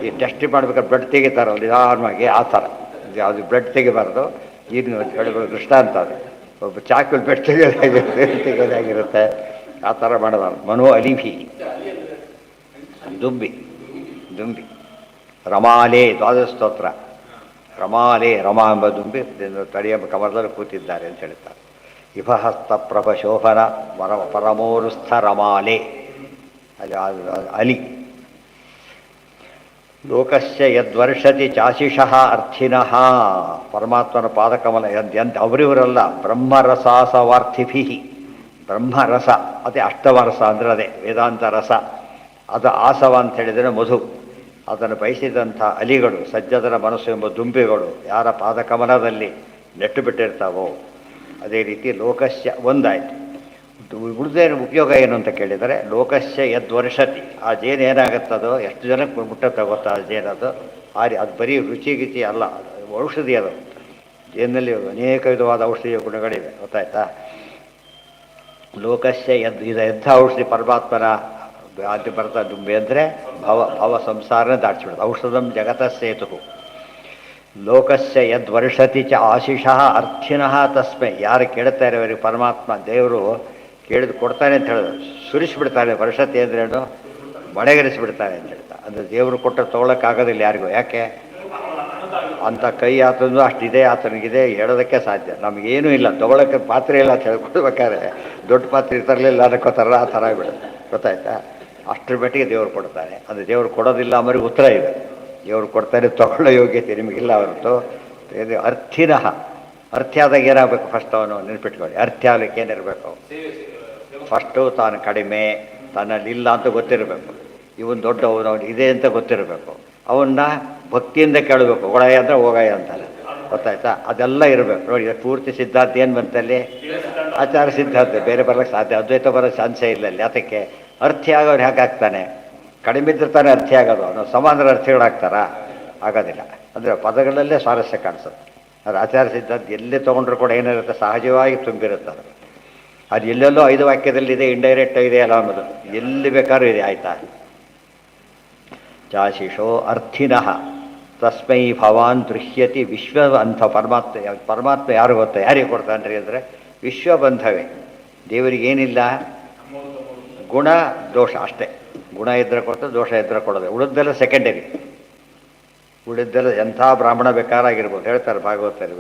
[SPEAKER 1] ಈ ಟೆಸ್ಟ್ ಮಾಡ್ಬೇಕಾದ್ರೆ ಬ್ಲಡ್ ತೆಗಿತಾರಲ್ಲ ನಿಧಾನವಾಗಿ, ಆ ಥರ ಅದು ಬ್ಲಡ್ ತೆಗಿಬಾರ್ದು. ಈಗ ಹೇಳಿದ್ರು ದೃಷ್ಟಾಂತ ಅದು. ಒಬ್ಬ ಚಾಕುಲ್ ಬ್ಲಡ್ ತೆಗೆಯೋದಾಗಿರುತ್ತೆ, ಆ ಥರ ಮಾಡಬಾರ್ದು. ಮನೋ ಅಲಿಭಿ, ದುಂಬಿ ದುಂಬಿ. ರಮಾಲೆ ದ್ವಾದಶ ಸ್ತೋತ್ರ. ರಮಾಲೆ, ರಮಾ ಎಂಬ ದುಂಬಿ ತಡಿಯ ಕಮಲದಲ್ಲಿ ಕೂತಿದ್ದಾರೆ ಅಂತ ಹೇಳ್ತಾರೆ. ಇಭಹಸ್ತ ಪ್ರಭ ಶೋಭನ ಪರಮೋರುಸ್ಥ ರಮಾಲೆ, ಅಲ್ಲಿ ಅಲಿ. ಲೋಕಸ್ಯ ಯದ್ವರ್ಷತಿ ಚಾಶಿಷಃ ಅರ್ಥಿನಃ, ಪರಮಾತ್ಮನ ಪಾದಕಮಲ ಎಂತ ಅವರಿವರಲ್ಲ, ಬ್ರಹ್ಮರಸಾಸವಾರ್ಥಿಭಿ. ಬ್ರಹ್ಮರಸ ಅದೇ ಅಷ್ಟಮರಸ ಅಂದರೆ ಅದೇ ವೇದಾಂತ ರಸ. ಅದು ಆಸವ ಅಂತ ಹೇಳಿದರೆ ಮಧು. ಅದನ್ನು ಬಯಸಿದಂಥ ಅಲಿಗಳು, ಸಜ್ಜದರ ಮನಸ್ಸು ಎಂಬ ದುಂಬಿಗಳು ಯಾರ ಪಾದಕಮಲದಲ್ಲಿ ನೆಟ್ಟು ಬಿಟ್ಟಿರ್ತಾವೋ. ಅದೇ ರೀತಿ ಲೋಕಸ್ಯ ಒಂದಾಯಿತು. ಉಳಿದೇನು ಉಪಯೋಗ ಏನು ಅಂತ ಕೇಳಿದರೆ, ಲೋಕಸ್ಯ ಯದ್ವರ್ಷತಿ, ಆ ಜೇನು ಏನಾಗುತ್ತದೋ, ಎಷ್ಟು ಜನಕ್ಕೆ ಮುಟ್ಟತ್ತೆ ಗೊತ್ತಾ ಆ ಜೇನದು. ಅದು ಬರೀ ರುಚಿ ಗಿಚಿ ಅಲ್ಲ, ಔಷಧಿ ಅದು. ಜೇನಲ್ಲಿ ಅನೇಕ ವಿಧವಾದ ಔಷಧೀಯ ಗುಣಗಳಿವೆ, ಗೊತ್ತಾಯ್ತಾ. ಲೋಕಸ್ಯ ಎಂಥ ಔಷಧಿ ಪರಮಾತ್ಮನ ಅದು ಬರ್ತಾ ದುಂಬಿ ಅಂದರೆ ಭವ ಸಂಸಾರನ ದಾಟಿಸ್ಬಿಡೋದು. ಔಷಧಂ ಜಗತ ಸೇತು. ಲೋಕಸ್ಯ ಯದ್ವರ್ಷತಿ ಚ ಆಶಿಷಃ ಅರ್ಥಿನಃ ತಸ್ಮೈ, ಯಾರು ಕೇಳ್ತಾರೆ ಅವರಿಗೆ ಪರಮಾತ್ಮ ದೇವರು ಕೇಳಿದು ಕೊಡ್ತಾನೆ ಅಂತ ಹೇಳಿದ್ರು. ಸುರಿಸ್ಬಿಡ್ತಾನೆ. ವರ್ಷತೆ ಅಂದ್ರೇನು? ಮಳೆಗರಿಸಿಬಿಡ್ತಾನೆ ಅಂತ ಹೇಳ್ತಾ. ಅಂದರೆ ದೇವರು ಕೊಟ್ಟರೆ ತೊಗೊಳಕ್ಕಾಗೋದಿಲ್ಲ ಯಾರಿಗೂ. ಯಾಕೆ? ಅಂಥ ಕೈ ಆತನೂ ಅಷ್ಟಿದೆ, ಆತನಿಗಿದೆ ಹೇಳೋದಕ್ಕೆ ಸಾಧ್ಯ. ನಮಗೇನೂ ಇಲ್ಲ, ತೊಗೊಳಕ್ಕೆ ಪಾತ್ರೆ ಇಲ್ಲ ಅಂತ ಹೇಳ್ಕೊಡ್ಬೇಕಾದ್ರೆ ದೊಡ್ಡ ಪಾತ್ರೆ ಇರ್ತಾರಲಿಲ್ಲ ಅದಕ್ಕೋತಾರ, ಆ ಥರ ಆಗಿಬಿಡುತ್ತೆ, ಗೊತ್ತಾಯ್ತಾ. ಅಷ್ಟರ ಮಟ್ಟಿಗೆ ದೇವರು ಕೊಡ್ತಾನೆ. ಅಂದರೆ ದೇವರು ಕೊಡೋದಿಲ್ಲ ಅಂಬರಿಗೆ ಉತ್ತರ ಇದೆ. ದೇವರು ಕೊಡ್ತಾರೆ, ತೊಗೊಳ್ಳೋ ಯೋಗ್ಯತೆ ನಿಮಗಿಲ್ಲ ಹೊರತು. ಅರ್ಥಿನಃ, ಅರ್ಥ್ಯ ಆದಾಗ ಏನಾಗಬೇಕು? ಫಸ್ಟ್ ಅವನು ನೆನ್ಪಿಟ್ಕೊಳ್ಳಿ, ಅರ್ಥ್ಯ ಆಗಲಿಕ್ಕೆ ಏನಿರಬೇಕು? ಫಸ್ಟು ತಾನು ಕಡಿಮೆ, ತನ್ನಲ್ಲಿಲ್ಲ ಅಂತ ಗೊತ್ತಿರಬೇಕು. ಇವನು ದೊಡ್ಡವನು, ಅವನು ಇದೆ ಅಂತ ಗೊತ್ತಿರಬೇಕು. ಅವನ್ನ ಭಕ್ತಿಯಿಂದ ಕೇಳಬೇಕು. ಒಳಯ ಅಂದರೆ ಹೋಗಾಯ ಅಂತಾರೆ, ಗೊತ್ತಾಯ್ತಾ. ಅದೆಲ್ಲ ಇರಬೇಕು ನೋಡಿ. ಪೂರ್ತಿ ಸಿದ್ಧಾಂತ ಏನು ಬಂತಲ್ಲಿ? ಆಚಾರ ಸಿದ್ಧಾಂತ. ಬೇರೆ ಬರಲಿಕ್ಕೆ ಸಾಧ್ಯ, ಅದ್ವೈತ ಬರೋ ಚಾನ್ಸೇ ಇಲ್ಲ ಅಲ್ಲಿ. ಅದಕ್ಕೆ ಅರ್ಥ್ಯ ಆಗೋರು ಹೇಗೆ ಆಗ್ತಾನೆ? ಕಡಿಮೆ ಇದ್ರೆ ತಾನೇ ಅರ್ಥ್ಯ ಆಗೋದು. ನಾವು ಸಮಾನರ ಅರ್ಥಗಳಾಗ್ತಾರಾ? ಆಗೋದಿಲ್ಲ. ಅಂದರೆ ಪದಗಳಲ್ಲೇ ಸ್ವಾರಸ್ಯ ಕಾಣಿಸುತ್ತೆ. ಅದು ಆಚಾರ ಸಿದ್ಧಾಂತ ಎಲ್ಲಿ ತೊಗೊಂಡ್ರು ಕೂಡ ಏನಿರುತ್ತೆ? ಸಹಜವಾಗಿ ತುಂಬಿರುತ್ತೆ ಅದು. ಅದು ಎಲ್ಲೆಲ್ಲೋ 5 ವಾಕ್ಯದಲ್ಲಿದೆ, ಇಂಡೈರೆಕ್ಟ್ ಇದೆ ಅಲ್ಲ ಅನ್ನೋದು ಎಲ್ಲಿ ಬೇಕಾದ್ರೂ ಇದೆ. ಆಯಿತಾ. ಚಾಶಿಷೋ ಅರ್ಥಿನಃ ತಸ್ಮೈ ಭವಾನ್ ದೃಶ್ಯತಿ ವಿಶ್ವ ಅಂಥ ಪರಮಾತ್ಮ ಯಾರು ಗೊತ್ತಾ? ಯಾರಿಗೆ ಕೊಡ್ತಾನ್ರಿ ಅಂದರೆ ವಿಶ್ವಬಂಧವೇ. ದೇವರಿಗೇನಿಲ್ಲ, ಗುಣ ದೋಷ ಅಷ್ಟೇ. ಗುಣ ಇದ್ದರೆ ಕೊಡ್ತದೆ, ದೋಷ ಇದ್ದರೆ ಕೊಡೋದು. ಉಳಿದೆಲ್ಲ ಸೆಕೆಂಡರಿ. ಉಳಿದೆಲ್ಲ ಎಂಥ ಬ್ರಾಹ್ಮಣ ಬೇಕಾರಾಗಿರ್ಬೋದು. ಹೇಳ್ತಾರೆ ಭಾಗವತಲ್ಲಿ,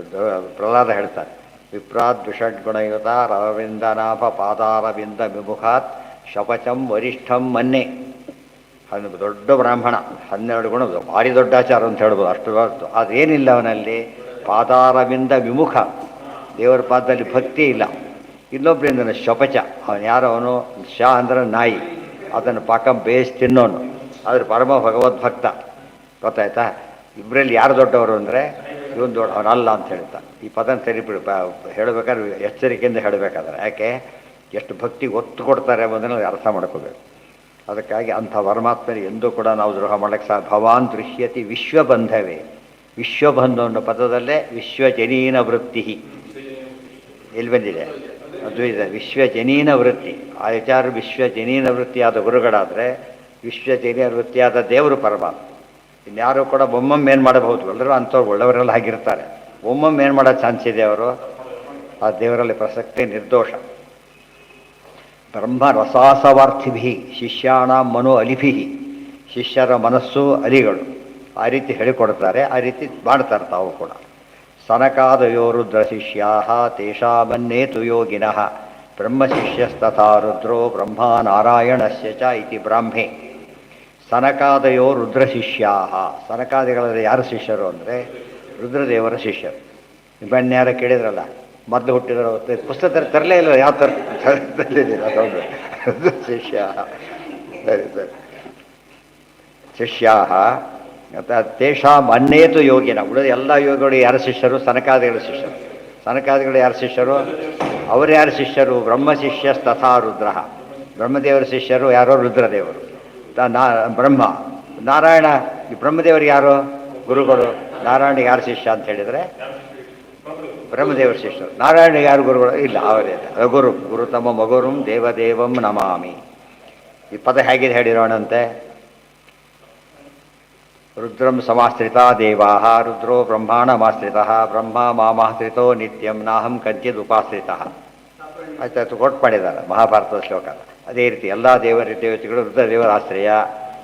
[SPEAKER 1] ಪ್ರಹ್ಲಾದ ಹೇಳ್ತಾರೆ, ವಿಪ್ರಾತ್ ದ್ವಿಷಡ್ಗುಣಯುತ ರವಿಂದನಾಭ ಪಾದಾರವಿಂದ ವಿಮುಖಾತ್ ಶಪಚಂ ವರಿಷ್ಠಂ ಮನ್ನೆ. ಅದು ದೊಡ್ಡ ಬ್ರಾಹ್ಮಣ, 12 ಗುಣ, ಭಾರಿ ದೊಡ್ಡ ಆಚಾರ ಅಂತ ಹೇಳ್ಬೋದು. ಅಷ್ಟು ಅದೇನಿಲ್ಲ ಅವನಲ್ಲಿ, ಪಾದಾರವಿಂದ ವಿಮುಖ, ದೇವರ ಪಾದದಲ್ಲಿ ಭಕ್ತಿ ಇಲ್ಲ. ಇನ್ನೊಬ್ಬರಿಂದ ಶಪಚ, ಅವನು ಯಾರು? ಅವನು ಶಾ ಅಂದ್ರೆ ನಾಯಿ, ಅದನ್ನು ಪಾಕ ಬೇಯಿಸಿ ತಿನ್ನೋನು. ಆದರೆ ಪರಮ ಭಗವದ್ಭಕ್ತ, ಗೊತ್ತಾಯ್ತಾ. ಇಬ್ಬರಲ್ಲಿ ಯಾರು ದೊಡ್ಡವರು ಅಂದರೆ ಇವನು ದೊಡ್ಡ, ಅವನಲ್ಲ ಅಂತ ಹೇಳ್ತಾ. ಈ ಪದನ ಸರಿಬಿಡು ಹೇಳಬೇಕಾದ್ರೆ ಎಚ್ಚರಿಕೆಯಿಂದ ಹೇಳಬೇಕಾದ್ರೆ. ಯಾಕೆ? ಎಷ್ಟು ಭಕ್ತಿಗೆ ಒತ್ತು ಕೊಡ್ತಾರೆ ಎಂಬುದನ್ನು ಅರ್ಥ ಮಾಡ್ಕೋಬೇಕು. ಅದಕ್ಕಾಗಿ ಅಂಥ ಪರಮಾತ್ಮನಿಗೆ ಎಂದೂ ಕೂಡ ನಾವು ದ್ರೋಹ ಮಾಡೋಕ್ಕೆ ಭವಾನ್ ದೃಶ್ಯತಿ ವಿಶ್ವಬಂಧವೇ. ವಿಶ್ವಬಂಧು ಅನ್ನೋ ಪದದಲ್ಲೇ ವಿಶ್ವಜನೀನ ವೃತ್ತಿ ಎಲ್ಲಿ ಬಂದಿದೆ? ಅದು ಇದೆ, ವಿಶ್ವಜನೀನ ವೃತ್ತಿ. ಆಚಾರ ವಿಶ್ವಜನೀನ ವೃತ್ತಿಯಾದ ಗುರುಗಳಾದರೆ ವಿಶ್ವಜನೀನ ವೃತ್ತಿಯಾದ ದೇವರು ಪರಮಾತ್ಮ. ಇನ್ಯಾರು ಕೂಡ ಒಮ್ಮೊಮ್ಮೆ ಏನು ಮಾಡಬಹುದು? ಎಲ್ಲರೂ ಅಂಥವ್ರು ಒಳ್ಳೆಯವರೆಲ್ಲ ಆಗಿರ್ತಾರೆ. ಒಮ್ಮೊಮ್ಮೆ ಏನು ಮಾಡೋ ಚಾನ್ಸ್ ಇದೆ ಅವರು? ಆ ದೇವರಲ್ಲಿ ಪ್ರಸಕ್ತಿ ನಿರ್ದೋಷ. ಬ್ರಹ್ಮ ರಸಾಸವಾರ್ಥಿಭಿ ಶಿಷ್ಯಾಣ ಮನೋ ಅಲಿಭಿ, ಶಿಷ್ಯರ ಮನಸ್ಸು ಅಲಿಗಳು. ಆ ರೀತಿ ಹೇಳಿಕೊಡ್ತಾರೆ, ಆ ರೀತಿ ಮಾಡ್ತಾರೆ ತಾವು ಕೂಡ. ಸನಕಾದಯೋ ರುದ್ರ ಶಿಷ್ಯಾ ತೇಷಾಮನ್ನೇತು ಯೋಗಿನಃ ಬ್ರಹ್ಮಶಿಷ್ಯಸ್ತಥಾ ರುದ್ರೋ ಬ್ರಹ್ಮ ನಾರಾಯಣಸ್ಯ ಚ ಇತಿ ಬ್ರಾಹ್ಮೆ. ಸನಕಾದಯೋ ರುದ್ರ ಶಿಷ್ಯಾ, ಸನಕಾದಿಗಳಲ್ಲಿ ಯಾರು ಶಿಷ್ಯರು ಅಂದರೆ ರುದ್ರದೇವರ ಶಿಷ್ಯರು. ಇಬ್ಬಣ್ಯಾರ ಕೇಳಿದ್ರಲ್ಲ, ಮೊದಲು ಹುಟ್ಟಿದ್ರು ಪುಸ್ತಕ ತರಲೇ ಇಲ್ಲ, ಯಾವ ಥರ ತಂದಿದ್ದೀರ ಅದೊಂದು ಶಿಷ್ಯ. ಸರಿ ಸರಿ. ಶಿಷ್ಯಾ ತೇಷಾಂ ಅನ್ಯೇತು ಯೋಗಿನ, ಉಳಿದ ಎಲ್ಲ ಯೋಗಿಗಳು ಯಾರ ಶಿಷ್ಯರು? ಸನಕಾದಿಗಳ ಶಿಷ್ಯರು. ಸನಕಾದಿಗಳು ಯಾರ ಶಿಷ್ಯರು? ಅವರು ಯಾರ ಶಿಷ್ಯರು? ಬ್ರಹ್ಮಶಿಷ್ಯ ತಥಾ ರುದ್ರ, ಬ್ರಹ್ಮದೇವರ ಶಿಷ್ಯರು ಯಾರೋ? ರುದ್ರದೇವರು. ಬ್ರಹ್ಮ ನಾರಾಯಣ, ಈ ಬ್ರಹ್ಮದೇವರು ಯಾರು? ಗುರುಗಳು. ನಾರಾಯಣ ಯಾರು ಶಿಷ್ಯ ಅಂತ ಹೇಳಿದರೆ ಬ್ರಹ್ಮದೇವರ ಶಿಷ್ಯರು. ನಾರಾಯಣ ಯಾರು ಗುರುಗಳು? ಇಲ್ಲ, ಅವರೇ ಗುರು. ಗುರುತಮ ಮಗುರುಂ ದೇವದೇವಂ ನಮಾಮಿ. ಈ ಪದ ಹೇಗಿದೆ ಹೇಳಿರೋಣಂತೆ. ರುದ್ರಂ ಸಮಾಶ್ರಿತ ದೇವಾ ರುದ್ರೋ ಬ್ರಹ್ಮಾಣಮಾಶ್ರಿತ ಬ್ರಹ್ಮ ಮಾಮಾಶ್ರಿತೋ ನಿತ್ಯಂ ನಾಹಂ ಕಂಚಿದ್ ಉಪಾಶ್ರಿತ. ಆಯ್ತಾಯ್ತು ಕೊಟ್ಟು ಮಾಡಿದ್ದಾರೆ ಮಹಾಭಾರತದ ಶ್ಲೋಕ. ಅದೇ ರೀತಿ ಎಲ್ಲ ದೇವತೆಗಳು ರುದ್ರದೇವರ ಆಶ್ರಯ,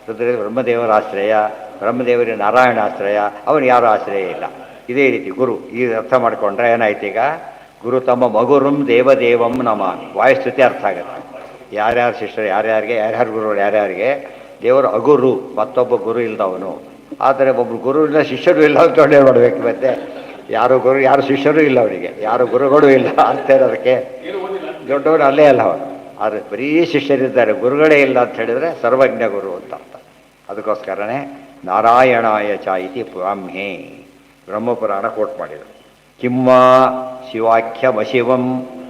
[SPEAKER 1] ರುದ್ರದೇವ ಬ್ರಹ್ಮದೇವರ ಆಶ್ರಯ, ಬ್ರಹ್ಮದೇವರಿಗೆ ನಾರಾಯಣ ಆಶ್ರಯ, ಅವನಿಗೆ ಯಾರೂ ಆಶ್ರಯ ಇಲ್ಲ. ಇದೇ ರೀತಿ ಗುರು ಈ ಅರ್ಥ ಮಾಡಿಕೊಂಡ್ರೆ ಏನಾಯ್ತು ಈಗ, ಗುರು ತಮ್ಮ ಮಗುರುಂ ದೇವದೇವಂ ನಮಾಮಿ ವಾಯುಸ್ತುತಿ ಅರ್ಥ ಆಗುತ್ತೆ. ಯಾರ್ಯಾರು ಶಿಷ್ಯರು ಯಾರ್ಯಾರಿಗೆ, ಯಾರ್ಯಾರು ಗುರುಗಳು ಯಾರ್ಯಾರಿಗೆ, ದೇವರು ಅಗುರು ಮತ್ತೊಬ್ಬ ಗುರು ಇಲ್ಲದವನು. ಆದರೆ ಒಬ್ಬರು ಗುರು ಇಲ್ಲ ಶಿಷ್ಯರು ಇಲ್ಲ ಅಂತೊಳ್ಳೆ ಮಾಡಬೇಕು. ಮತ್ತೆ ಯಾರು ಗುರು ಯಾರು ಶಿಷ್ಯರು ಇಲ್ಲ, ಅವರಿಗೆ ಯಾರು ಗುರುಗಳು ಇಲ್ಲ ಅಂತ ಹೇಳೋದಕ್ಕೆ ದೊಡ್ಡವರು ಅಲ್ಲೇ ಅಲ್ಲ ಅವರು. ಆದರೆ ಬರೀ ಶಿಷ್ಯರಿದ್ದಾರೆ, ಗುರುಗಳೇ ಇಲ್ಲ ಅಂತ ಹೇಳಿದರೆ ಸರ್ವಜ್ಞ ಗುರು ಅಂತ ಅರ್ಥ. ಅದಕ್ಕೋಸ್ಕರನೇ ನಾರಾಯಣಾಯ ಚ ಇತಿ ಬ್ರಾಹ್ಮೇ ಬ್ರಹ್ಮಪುರಾಣ ಕೋಟ್ ಮಾಡಿದರು. ಕಿಮ್ಮ ಶಿವಾಖ್ಯಮಶಿವಂ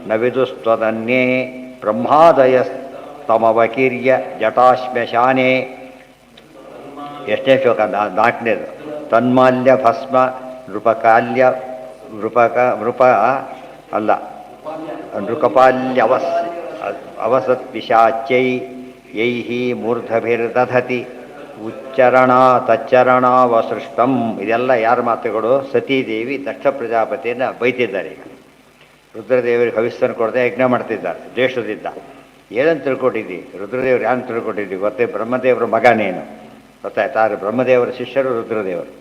[SPEAKER 1] ನ ವಿದುಸ್ತ್ವದನ್ಯೇ ಬ್ರಹ್ಮಾದಯಸ್ತಮವಕೀರ್ಯ ಜಟಾಶ್ಮಶಾನೆ. ಎಷ್ಟೇ ಶ್ಲೋಕ? ನಾಲ್ಕನೇದು. ತನ್ಮಾಲ್ಯ ಭಸ್ಮ ನೃಪಕಾಲ್ಯ ನೃಪ ಅಲ್ಲ ನೃಕಪಾಲ್ಯವಸ್ ಅವಸತ್ ಪಿಶಾಚ್ಯೈ ಯೈಹಿ ಮೂರ್ಧಭಿರ್ದಧತಿ ಉಚ್ಚರಣ ತಚ್ಚರಣಾವಸೃಷ್ಟಂ. ಇದೆಲ್ಲ ಯಾರ ಮಾತುಗಳು? ಸತೀದೇವಿ ದಕ್ಷ ಪ್ರಜಾಪತಿಯನ್ನು ಬೈತಿದ್ದಾರೆ. ಈಗ ರುದ್ರದೇವರಿಗೆ ಹವಿಸ್ಸನ್ನು ಕೊಡದೆ ಯಜ್ಞ ಮಾಡ್ತಿದ್ದಾರೆ ದ್ವೇಷದಿಂದ. ಏನಂತ ತಿಳ್ಕೊಂಡಿದ್ದಿ? ರುದ್ರದೇವರು ಯಾರು ತಿಳ್ಕೊಂಡಿದ್ದಿ ಗೊತ್ತೇ? ಬ್ರಹ್ಮದೇವರ ಮಗನೇನು ಗೊತ್ತಾಯ್ತಾ? ಆದರೆ ಬ್ರಹ್ಮದೇವರ ಶಿಷ್ಯರು ರುದ್ರದೇವರು,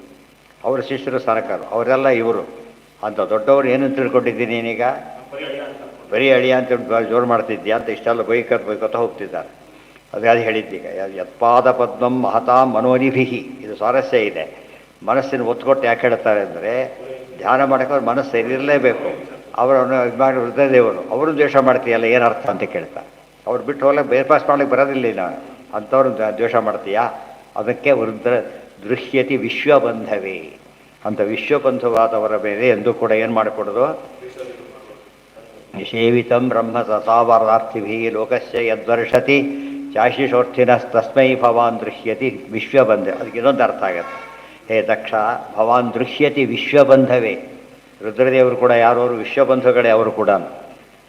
[SPEAKER 1] ಅವರ ಶಿಷ್ಯರು ಸನಕರು, ಅವರೆಲ್ಲ ಇವರು ಅಂತ ದೊಡ್ಡವರು. ಏನಂತ ತಿಳ್ಕೊಂಡಿದ್ದೀನಿ ನೀನೀಗ? ಬರೀ ಅಳಿಯ ಅಂತ ಜೋರು ಮಾಡ್ತಿದ್ದೀಯ ಅಂತ ಇಷ್ಟೆಲ್ಲ ಬೈಕತ್ತ ಹೋಗ್ತಿದ್ದಾರೆ. ಅದು ಹೇಳಿದ್ದೀಗ ಯತ್ಪಾದ ಪದ್ಮಂ ಮಹತಾಂ ಮನೋನಿಭಿಹಿ. ಇದು ಸ್ವಾರಸ್ಯ ಇದೆ. ಮನಸ್ಸಿನ ಒತ್ತುಕೊಟ್ಟು ಯಾಕೆ ಹೇಳ್ತಾರೆ ಅಂದರೆ, ಧ್ಯಾನ ಮಾಡೋಕೆ ಅವ್ರ ಮನಸ್ಸು ಇರಲೇಬೇಕು. ಅವರನ್ನು ಅಭಿಮಾನ ರುದ್ರದೇವರು ಅವರು ದ್ವೇಷ ಮಾಡ್ತೀಯಲ್ಲ ಏನರ್ಥ ಅಂತ ಕೇಳ್ತಾರೆ. ಅವ್ರು ಬಿಟ್ಟು ಹೋಗ್ಲಿಕ್ಕೆ ಬೇರೆ ಪಾಸ್ ಮಾಡ್ಲಿಕ್ಕೆ ಬರೋದಿಲ್ಲ ನಾನು ಅಂಥವ್ರು ದ್ವೇಷ ಮಾಡ್ತೀಯಾ? ಅದಕ್ಕೆ ರುದ್ರ ದೃಶ್ಯತಿ ವಿಶ್ವಬಂಧವೇ ಅಂತ ವಿಶ್ವಬಂಧುವಾದವರ ಮೇಲೆ ಎಂದೂ ಕೂಡ ಏನು ಮಾಡಿಕೊಡೋದು? ನಿಷೇವಿತಂ ಬ್ರಹ್ಮ ಸಸಾವರಾರ್ಥಿಭಿ ಲೋಕಸ್ಯ ಯದ್ವರ್ಷತಿ ಚಾಶಿಷೋರ್ಥಿನಸ್ತಸ್ಮೈ ಭವಾನ್ ದೃಶ್ಯತಿ ವಿಶ್ವಬಂಧ. ಅದಕ್ಕೆ ಇನ್ನೊಂದು ಅರ್ಥ ಆಗುತ್ತೆ. ಹೇ ದಕ್ಷ ಭವಾನ್ ದೃಶ್ಯತಿ ವಿಶ್ವಬಂಧವೇ. ರುದ್ರದೇವರು ಕೂಡ ಯಾರವರು? ವಿಶ್ವಬಂಧುಗಳೇ ಅವರು ಕೂಡ.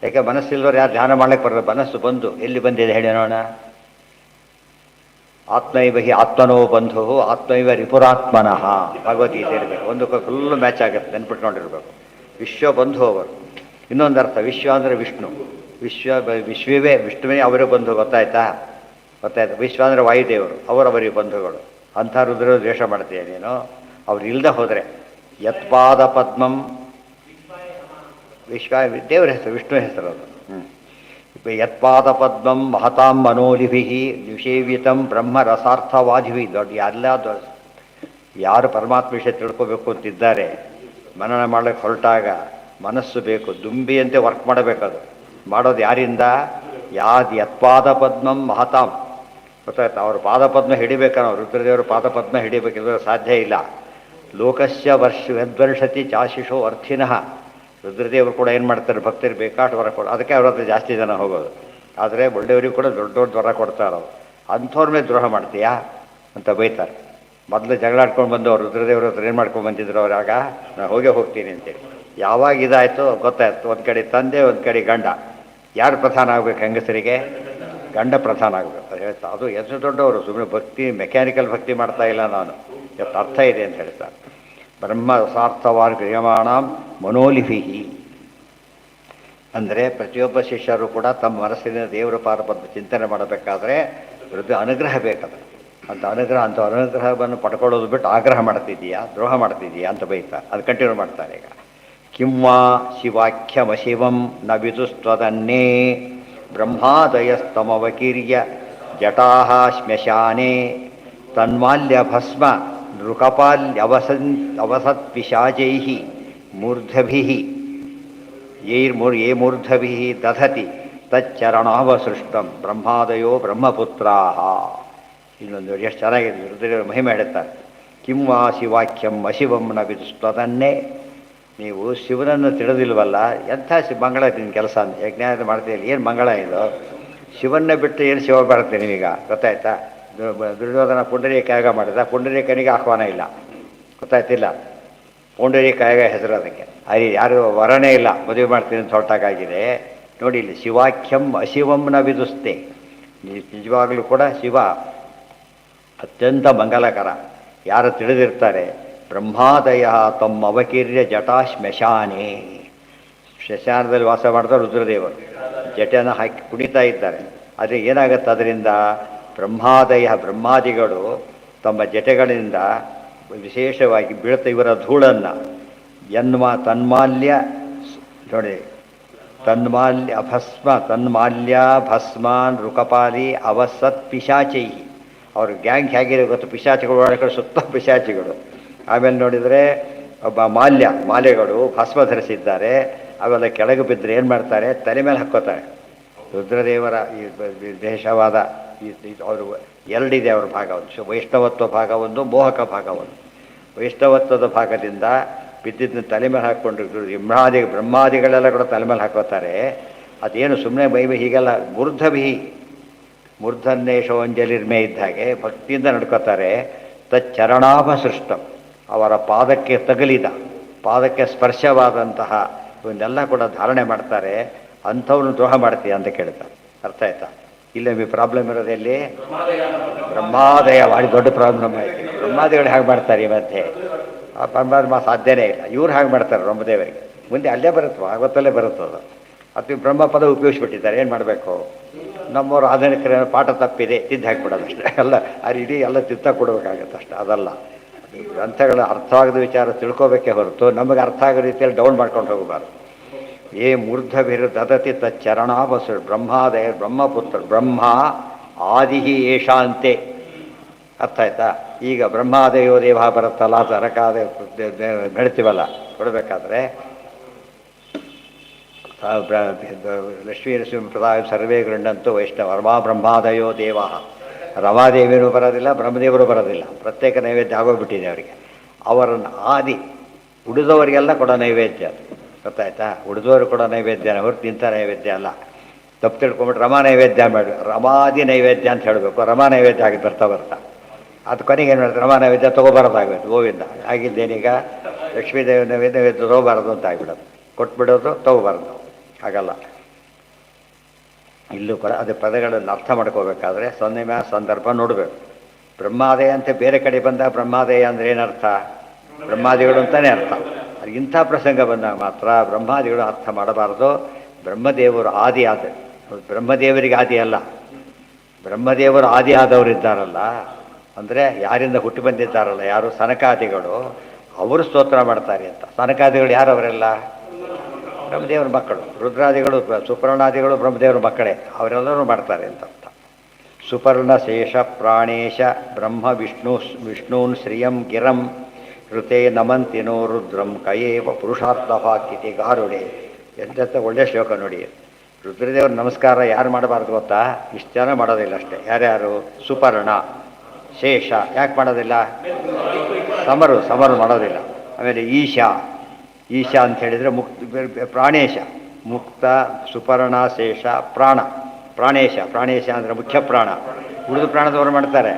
[SPEAKER 1] ಯಾಕೆ ಮನಸ್ಸಿಲ್ಲವರು ಯಾರು ಧ್ಯಾನ ಮಾಡ್ಲಿಕ್ಕೆ ಬರೋದು? ಮನಸ್ಸು ಬಂದು ಎಲ್ಲಿ ಬಂದಿದೆ ಹೇಳಿ ನೋಡೋಣ. ಆತ್ಮೈವ ಹಿ ಆತ್ಮನೋ ಬಂಧು ಆತ್ಮೈವ ರಿಪುರಾತ್ಮನಃ ಭಗವದ್ಗೀತೆ ಇರಬೇಕು. ಒಂದು ಫುಲ್ಲು ಮ್ಯಾಚ್ ಆಗುತ್ತೆ, ನೆನ್ಪಿಟ್ಕೊಂಡಿರ್ಬೇಕು. ವಿಶ್ವಬಂಧು ಅವರು. ಇನ್ನೊಂದು ಅರ್ಥ, ವಿಶ್ವ ಅಂದರೆ ವಿಷ್ಣು. ವಿಶ್ವವೇ ವಿಷ್ಣುವೇ ಅವರೇ ಬಂಧು. ಗೊತ್ತಾಯ್ತಾ? ವಿಶ್ವ ಅಂದರೆ ವಾಯುದೇವರು, ಅವರವರಿಗೆ ಬಂಧುಗಳು. ಅಂಥ ರುದ್ರ ದ್ವೇಷ ಮಾಡ್ತೀಯ ನೀನು. ಅವ್ರು ಇಲ್ಲದೆ ಹೋದರೆ ಯತ್ಪಾದ ಪದ್ಮಂ ವಿಶ್ವ ದೇವರ ಹೆಸರು, ವಿಷ್ಣು ಹೆಸರು ಅದು. ಯತ್ಪಾದ ಪದ್ಮಂ ಮಹತಾಂ ಮನೋಲಿಭಿ ನಿಷೇವಿತಂ ಬ್ರಹ್ಮ ರಸಾರ್ಥವಾದಿಭಿ. ದೊಡ್ಡ ಯಾರು ಪರಮಾತ್ಮ ವಿಷಯ ತಿಳ್ಕೋಬೇಕು ಅಂತಿದ್ದಾರೆ, ಮನನ ಮಾಡಲಿಕ್ಕೆ ಹೊರಟಾಗ ಮನಸ್ಸು ಬೇಕು. ದುಂಬಿಯಂತೆ ವರ್ಕ್ ಮಾಡಬೇಕದು. ಮಾಡೋದು ಯಾರಿಂದ? ಯತ್ಪಾದ ಪದ್ಮಂ ಮಹತಾಂ. ಗೊತ್ತಾಯ್ತು? ಅವ್ರ ಪಾದಪದ್ಮ ಹಿಡಿಬೇಕು. ನಾವು ರುದ್ರದೇವರು ಪಾದಪದ್ಮ ಹಿಡಿಬೇಕಿದ್ರೆ ಸಾಧ್ಯ ಇಲ್ಲ. ಲೋಕಸ್ಯ ಯದ್ವರ್ಷತಿ ಚಾಶಿಷೋ ಅರ್ಥಿನಃ. ರುದ್ರದೇವರು ಕೂಡ ಏನು ಮಾಡ್ತಾರೆ? ಭಕ್ತರು ಬೇಕಾಷ್ಟು ವರ ಕೊಡು. ಅದಕ್ಕೆ ಅವ್ರ ಹತ್ರ ಜಾಸ್ತಿ ಜನ ಹೋಗೋದು. ಆದರೆ ಒಳ್ಳೆಯವರಿಗೂ ಕೂಡ ದೊಡ್ಡ ದೊಡ್ಡ ವರ ಕೊಡ್ತಾರೆ. ಅವರು ಅಂಥವ್ರ ಮೇಲೆ ದ್ರೋಹ ಮಾಡ್ತೀಯಾ ಅಂತ ಬೈತಾರೆ. ಮೊದಲು ಜಗಳಾಡ್ಕೊಂಡು ಬಂದು ಅವ್ರು ರುದ್ರದೇವ್ರ ಹತ್ರ ಏನು ಮಾಡ್ಕೊಂಡು ಬಂದಿದ್ರು ಅವ್ರು? ಆಗ ನಾನು ಹೋಗ್ತೀನಿ ಅಂತೇಳಿ. ಯಾವಾಗ ಇದಾಯಿತು ಗೊತ್ತಾಯ್ತು. ಒಂದು ಕಡೆ ತಂದೆ, ಒಂದು ಕಡೆ ಗಂಡ. ಯಾರು ಪ್ರಧಾನ ಆಗಬೇಕು? ಹೆಂಗಸರಿಗೆ ಗಂಡ ಪ್ರಧಾನ ಆಗಬೇಕು. ಅದು ಹೇಳ್ತಾ, ಅದು ಎಷ್ಟು ದೊಡ್ಡವರು. ಸುಮ್ಮನೆ ಭಕ್ತಿ ಮೆಕ್ಯಾನಿಕಲ್ ಭಕ್ತಿ ಮಾಡ್ತಾ ಇಲ್ಲ ನಾನು, ಎಷ್ಟು ಅರ್ಥ ಇದೆ ಅಂತ ಹೇಳ್ತಾರೆ. ಬ್ರಹ್ಮ ರಸಾರ್ಥವಾನ್ ಕ್ರಿಯಮಾಣಂ ಮನೋಲಿಭಿ ಅಂದರೆ ಪ್ರತಿಯೊಬ್ಬ ಶಿಷ್ಯರು ಕೂಡ ತಮ್ಮ ಮನಸ್ಸಿನ ದೇವರ ಪಾರಪದ ಚಿಂತನೆ ಮಾಡಬೇಕಾದ್ರೆ ವೃದ್ಧ ಅನುಗ್ರಹ ಬೇಕದು. ಅಂತ ಅನುಗ್ರಹವನ್ನು ಪಡ್ಕೊಳ್ಳೋದು ಬಿಟ್ಟು ಆಗ್ರಹ ಮಾಡ್ತಿದ್ದೀಯಾ, ದ್ರೋಹ ಮಾಡ್ತಿದ್ದೀಯಾ ಅಂತ ಬೈತಾರೆ. ಅದು ಕಂಟಿನ್ಯೂ ಮಾಡ್ತಾರೆ. ಈಗ ಕಿಂವಾ ಶಿವಾಖ್ಯಮಶಿವಂ ನ ವಿದುಸ್ತ್ವದನ್ನೇ ಬ್ರಹ್ಮಾದಯಸ್ತಮವಕೀರ್ಯ ಜಟಾಹ ಶ್ಮಶಾನೆ ತನ್ಮಾಲ್ಯ ಭಸ್ಮ ನೃಕಪಾಲ್ಯವಸತ್ ಪಿಶಾಚೈಃ ಮೂರ್ಧಭಿಃ ಯೇ ಮೂರ್ಧಭಿಃ ದಧತಿ ತಚ್ಚರಣಾವಸೃಷ್ಟಂ ಬ್ರಹ್ಮಾದಯೋ ಬ್ರಹ್ಮಪುತ್ರಾಃ. ಇನ್ನೊಂದು ಎಷ್ಟು ಚೆನ್ನಾಗಿದೆ. ರುದ್ರದೇವರ ಮಹಿಮೆ ಹೇಳುತ್ತಾರೆ. ಕಿಂವಾ ಶಿವಾಖ್ಯಂ ಅಶಿವಂ ನ ವಿದುಸ್ತ್ವದನ್ನೇ. ನೀವು ಶಿವನನ್ನು ತಿಳಿದಿಲ್ವಲ್ಲ, ಎಂಥ ಮಂಗಳ ನಿನ್ನ ಕೆಲಸ ಅಂತ ಯಜ್ಞ ಮಾಡ್ತೀವಿ. ಏನು ಮಂಗಳ ಇದು? ಶಿವನ್ನೇ ಬಿಟ್ಟು ಏನು ಶಿವ ಬರುತ್ತೆ ನೀವೀಗ? ಗೊತ್ತಾಯ್ತಾ? ದುರ್ಯೋಧನ ಪುಂಡರೀಕಾಯಾಗ ಮಾಡಿದ, ಪುಂಡರೀಕನಿಗೆ ಆಹ್ವಾನ ಇಲ್ಲ. ಗೊತ್ತಾಯ್ತಿಲ್ಲ? ಪುಂಡರೀಕಾಯಾಗ ಹೆಸರು ಅದಕ್ಕೆ. ಅಲ್ಲಿ ಯಾರು ವರನೇ ಇಲ್ಲ, ಮದುವೆ ಮಾಡ್ತೀನಿ ಅಂತ ಹೊರಟಾಗಿದೆ ನೋಡಿ. ಇಲ್ಲಿ ಶಿವಾಖ್ಯಂ ಅಶಿವಂ ನ ವಿದುಸ್ತೆ. ನಿಜವಾಗಲೂ ಕೂಡ ಶಿವ ಅತ್ಯಂತ ಮಂಗಲಕರ. ಯಾರು ತಿಳಿದಿರ್ತಾರೆ, ಬ್ರಹ್ಮಾದಯ ತಮ್ಮ ಅವಕೀರ್ಯ ಜಟಾ ಶ್ಮಶಾನೆ, ಶ್ಮಶಾನದಲ್ಲಿ ವಾಸ ಮಾಡಿದ ರುದ್ರದೇವರು ಜಟೆಯನ್ನು ಹಾಕಿ ಕುಣಿತಾ ಇದ್ದಾರೆ. ಆದರೆ ಏನಾಗುತ್ತೆ ಅದರಿಂದ, ಬ್ರಹ್ಮಾದಿಗಳು ತಮ್ಮ ಜಟೆಗಳಿಂದ ವಿಶೇಷವಾಗಿ ಬೀಳ್ತಾ ಇವರ ಧೂಳನ್ನು ತನ್ಮಾಲ್ಯ ನೋಡಿ, ತನ್ಮಾಲ್ಯ ಭಸ್ಮಾನ್ ರುಕಪಾಲಿ ಅವಸತ್ ಪಿಶಾಚೈ. ಅವ್ರ ಗ್ಯಾಂಗ್ ಹೇಗಿದೆ ಗೊತ್ತು, ಪಿಶಾಚಿಗಳು ಒಳಗಡೆ ಸುತ್ತ ಪಿಶಾಚಿಗಳು. ಆಮೇಲೆ ನೋಡಿದರೆ ಒಬ್ಬ ಮಾಲೆಗಳು ಭಸ್ಮ ಧರಿಸಿದ್ದಾರೆ. ಅವೆಲ್ಲ ಕೆಳಗೆ ಬಿದ್ದರೆ ಏನು ಮಾಡ್ತಾರೆ, ತಲೆ ಮೇಲೆ ಹಾಕ್ಕೋತಾರೆ. ರುದ್ರದೇವರ ಈ ದೇಶವಾದ ಅವರು ಎರಡಿದೆ ಅವ್ರ ಭಾಗ, ಒಂದು ವೈಷ್ಣವತ್ವ ಭಾಗ, ಒಂದು ಮೋಹಕ ಭಾಗ. ಒಂದು ವೈಷ್ಣವತ್ವದ ಭಾಗದಿಂದ ಬಿದ್ದಿದ್ದನ್ನ ತಲೆ ಮೇಲೆ ಹಾಕ್ಕೊಂಡು ಬ್ರಹ್ಮಾದಿಗಳೆಲ್ಲ ಕೂಡ ತಲೆ ಮೇಲೆ ಹಾಕೋತಾರೆ. ಅದೇನು ಸುಮ್ಮನೆ ಮೈವೆ ಹೀಗೆಲ್ಲ ಮೂರ್ಧನ್ಯೇಶೋಂಜಲಿರ್ಮೆ ಇದ್ದ ಹಾಗೆ ಭಕ್ತಿಯಿಂದ ನಡ್ಕೋತಾರೆ. ತಚ್ಚರಣಾಭ ಸೃಷ್ಟಂ, ಅವರ ಪಾದಕ್ಕೆ ತಗಲಿದ, ಪಾದಕ್ಕೆ ಸ್ಪರ್ಶವಾದಂತಹ ಇವನ್ನೆಲ್ಲ ಕೂಡ ಧಾರಣೆ ಮಾಡ್ತಾರೆ. ಅಂಥವ್ರನ್ನ ದ್ರೋಹ ಮಾಡ್ತೀಯ ಅಂತ ಕೇಳ್ತಾರೆ. ಅರ್ಥ ಆಯ್ತಾ? ಇಲ್ಲ ಪ್ರಾಬ್ಲಮ್ ಇರೋದೆಲ್ಲಿ, ಬ್ರಹ್ಮಾದಯ ಭಾರಿ ದೊಡ್ಡ ಪ್ರಾಬ್ಲಮ್ ಆಯ್ತು. ಬ್ರಹ್ಮಾದಿಗಳು ಹಾಗೆ ಮಾಡ್ತಾರೆ ಈ ಮಧ್ಯೆ, ಆ ಪರಮಾತ್ಮ ಸಾಧ್ಯನೇ ಇಲ್ಲ. ಇವ್ರು ಹಾಗೆ ಮಾಡ್ತಾರೆ ಬ್ರಹ್ಮದೇವರಿಗೆ. ಮುಂದೆ ಅಲ್ಲೇ ಬರುತ್ತೋ ಆವತ್ತಲ್ಲೇ ಬರುತ್ತದು. ಅದು ಬ್ರಹ್ಮ ಪದ ಉಪಯೋಗಿಸ್ಬಿಟ್ಟಿದ್ದಾರೆ. ಏನು ಮಾಡಬೇಕು, ನಮ್ಮವರು ಆಧುನಿಕರ ಪಾಠ ತಪ್ಪಿದೆ ತಿದ್ದು ಹಾಕಿಬಿಡೋದಷ್ಟೇ. ಎಲ್ಲ ಇಡೀ ಎಲ್ಲ ತಿತ್ತ ಕೊಡಬೇಕಾಗತ್ತೆ ಅಷ್ಟೆ. ಅದಲ್ಲ, ಗ್ರಂಥಗಳ ಅರ್ಥವಾಗದ ವಿಚಾರ ತಿಳ್ಕೋಬೇಕೇ ಹೊರತು ನಮಗೆ ಅರ್ಥ ಆಗೋ ರೀತಿಯಲ್ಲಿ ಡೌನ್ ಮಾಡ್ಕೊಂಡು ಹೋಗಬಾರ್ದು. ದದತಿ ತಚ್ಚರಣಾವಸು ಬ್ರಹ್ಮಾದಯ ಬ್ರಹ್ಮಪುತ್ರ ಬ್ರಹ್ಮ ಆದಿ ಏಷಾಂತೆ. ಅರ್ಥ ಆಯ್ತಾ? ಈಗ ಬ್ರಹ್ಮಾದಯೋ ದೇವ ಬರುತ್ತಲ್ಲ, ತರಕಾದ ಬೆಳಿತೀವಲ್ಲ ಕೊಡಬೇಕಾದ್ರೆ ಲಕ್ಷ್ಮೀ ನರಸಿಂಹ ಸರ್ವೇ ಗೃಹಂತೂ ವೈಷ್ಣವ ರಮಾ ಬ್ರಹ್ಮಾದಯೋ ದೇವ. ರಮಾದೇವಿಯೂ ಬರೋದಿಲ್ಲ, ಬ್ರಹ್ಮದೇವರು ಬರೋದಿಲ್ಲ. ಪ್ರತ್ಯೇಕ ನೈವೇದ್ಯ ಆಗೋಗ್ಬಿಟ್ಟಿದೆ ಅವರಿಗೆ. ಅವರನ್ನು ಆದಿ ಉಳಿದವರಿಗೆಲ್ಲ ಕೊಡೋ ನೈವೇದ್ಯ. ಗೊತ್ತಾಯ್ತಾ? ಉಳಿದವರು ಕೊಡೋ ನೈವೇದ್ಯನ ಹೊರತು ಇಂಥ ನೈವೇದ್ಯ ಅಲ್ಲ. ತಪ್ಪು ತಿಳ್ಕೊಂಬಿಟ್ಟು ರಮಾ ನೈವೇದ್ಯ ಮಾಡಿ, ರಮಾದಿ ನೈವೇದ್ಯ ಅಂತ ಹೇಳಬೇಕು. ರಮಾ ನೈವೇದ್ಯ ಆಗಿ ಬರ್ತಾ ಅದು ಕೊನೆಗೆ ಏನು ಮಾಡ್ತಾರೆ, ರಮಾ ನೈವೇದ್ಯ ತೊಗೋಬಾರ್ದಾಗಬೇಕು. ಗೋವಿಂದ ಆಗಿದ್ದೇನೀಗ ಲಕ್ಷ್ಮೀದೇವಿ ನೈವೇದ್ಯ ತೊಗೋಬಾರ್ದು ಅಂತ ಆಗಿಬಿಡೋದು. ಕೊಟ್ಬಿಡೋದು, ತೊಗೋಬಾರ್ದು. ಹಾಗಲ್ಲ. ಇಲ್ಲೂ ಕೂಡ ಅದೇ ಪದಗಳನ್ನು ಅರ್ಥ ಮಾಡ್ಕೋಬೇಕಾದ್ರೆ ಸಂದರ್ಭ ನೋಡಬೇಕು. ಬ್ರಹ್ಮಾದಯ ಅಂತ ಬೇರೆ ಕಡೆ ಬಂದಾಗ ಬ್ರಹ್ಮಾದಯ ಅಂದರೆ ಏನರ್ಥ, ಬ್ರಹ್ಮಾದಿಗಳು ಅಂತಲೇ ಅರ್ಥ. ಅದು ಇಂಥ ಪ್ರಸಂಗ ಬಂದಾಗ ಮಾತ್ರ ಬ್ರಹ್ಮಾದಿಗಳು ಅರ್ಥ ಮಾಡಬಾರ್ದು. ಬ್ರಹ್ಮದೇವರು ಆದಿ ಬ್ರಹ್ಮದೇವರಿಗೆ ಆದಿ ಅಲ್ಲ, ಬ್ರಹ್ಮದೇವರು ಆದಿ ಆದವರು ಇದ್ದಾರಲ್ಲ, ಅಂದರೆ ಯಾರಿಂದ ಹುಟ್ಟಿ ಬಂದಿದ್ದಾರಲ್ಲ, ಯಾರು ಸನಕಾದಿಗಳು, ಅವರು ಸ್ತೋತ್ರ ಮಾಡ್ತಾರೆ ಅಂತ. ಸನಕಾದಿಗಳು ಯಾರು? ಅವರೆಲ್ಲ ಬ್ರಹ್ಮದೇವರ ಮಕ್ಕಳು. ರುದ್ರಾದಿಗಳು ಸುಪರ್ಣಾದಿಗಳು ಬ್ರಹ್ಮದೇವರ ಮಕ್ಕಳೇ, ಅವರೆಲ್ಲರೂ ಮಾಡ್ತಾರೆ ಅಂತ ಅರ್ಥ. ಸುಪರ್ಣ ಶೇಷ ಪ್ರಾಣೇಶ ಬ್ರಹ್ಮ ವಿಷ್ಣೂನ್ ಶ್ರಿಯಂ ಗಿರಂ ಋತೆ ನಮಂತಿನೋ ರುದ್ರಂ ಕಯೇವ ಪುರುಷಾರ್ಥವಾಕ್ಯತೆ ಗಾರುಡೆ. ಎಂತ ಒಳ್ಳೆಯ ಶ್ಲೋಕ ನೋಡಿ. ರುದ್ರದೇವ್ರ ನಮಸ್ಕಾರ ಯಾರು ಮಾಡಬಾರ್ದು ಗೊತ್ತಾ? ಇಷ್ಟು ಜನ ಮಾಡೋದಿಲ್ಲ ಅಷ್ಟೇ. ಯಾರ್ಯಾರು? ಸುಪರ್ಣ, ಶೇಷ. ಯಾಕೆ ಮಾಡೋದಿಲ್ಲ? ಸಮರು ಮಾಡೋದಿಲ್ಲ. ಆಮೇಲೆ ಈಶಾ ಅಂತ ಹೇಳಿದರೆ ಪ್ರಾಣೇಶ, ಮುಕ್ತ, ಸುಪರ್ಣ, ಶೇಷ, ಪ್ರಾಣೇಶ ಅಂದರೆ ಮುಖ್ಯ ಪ್ರಾಣ. ಉಳಿದ ಪ್ರಾಣದವರು ಮಾಡ್ತಾರೆ,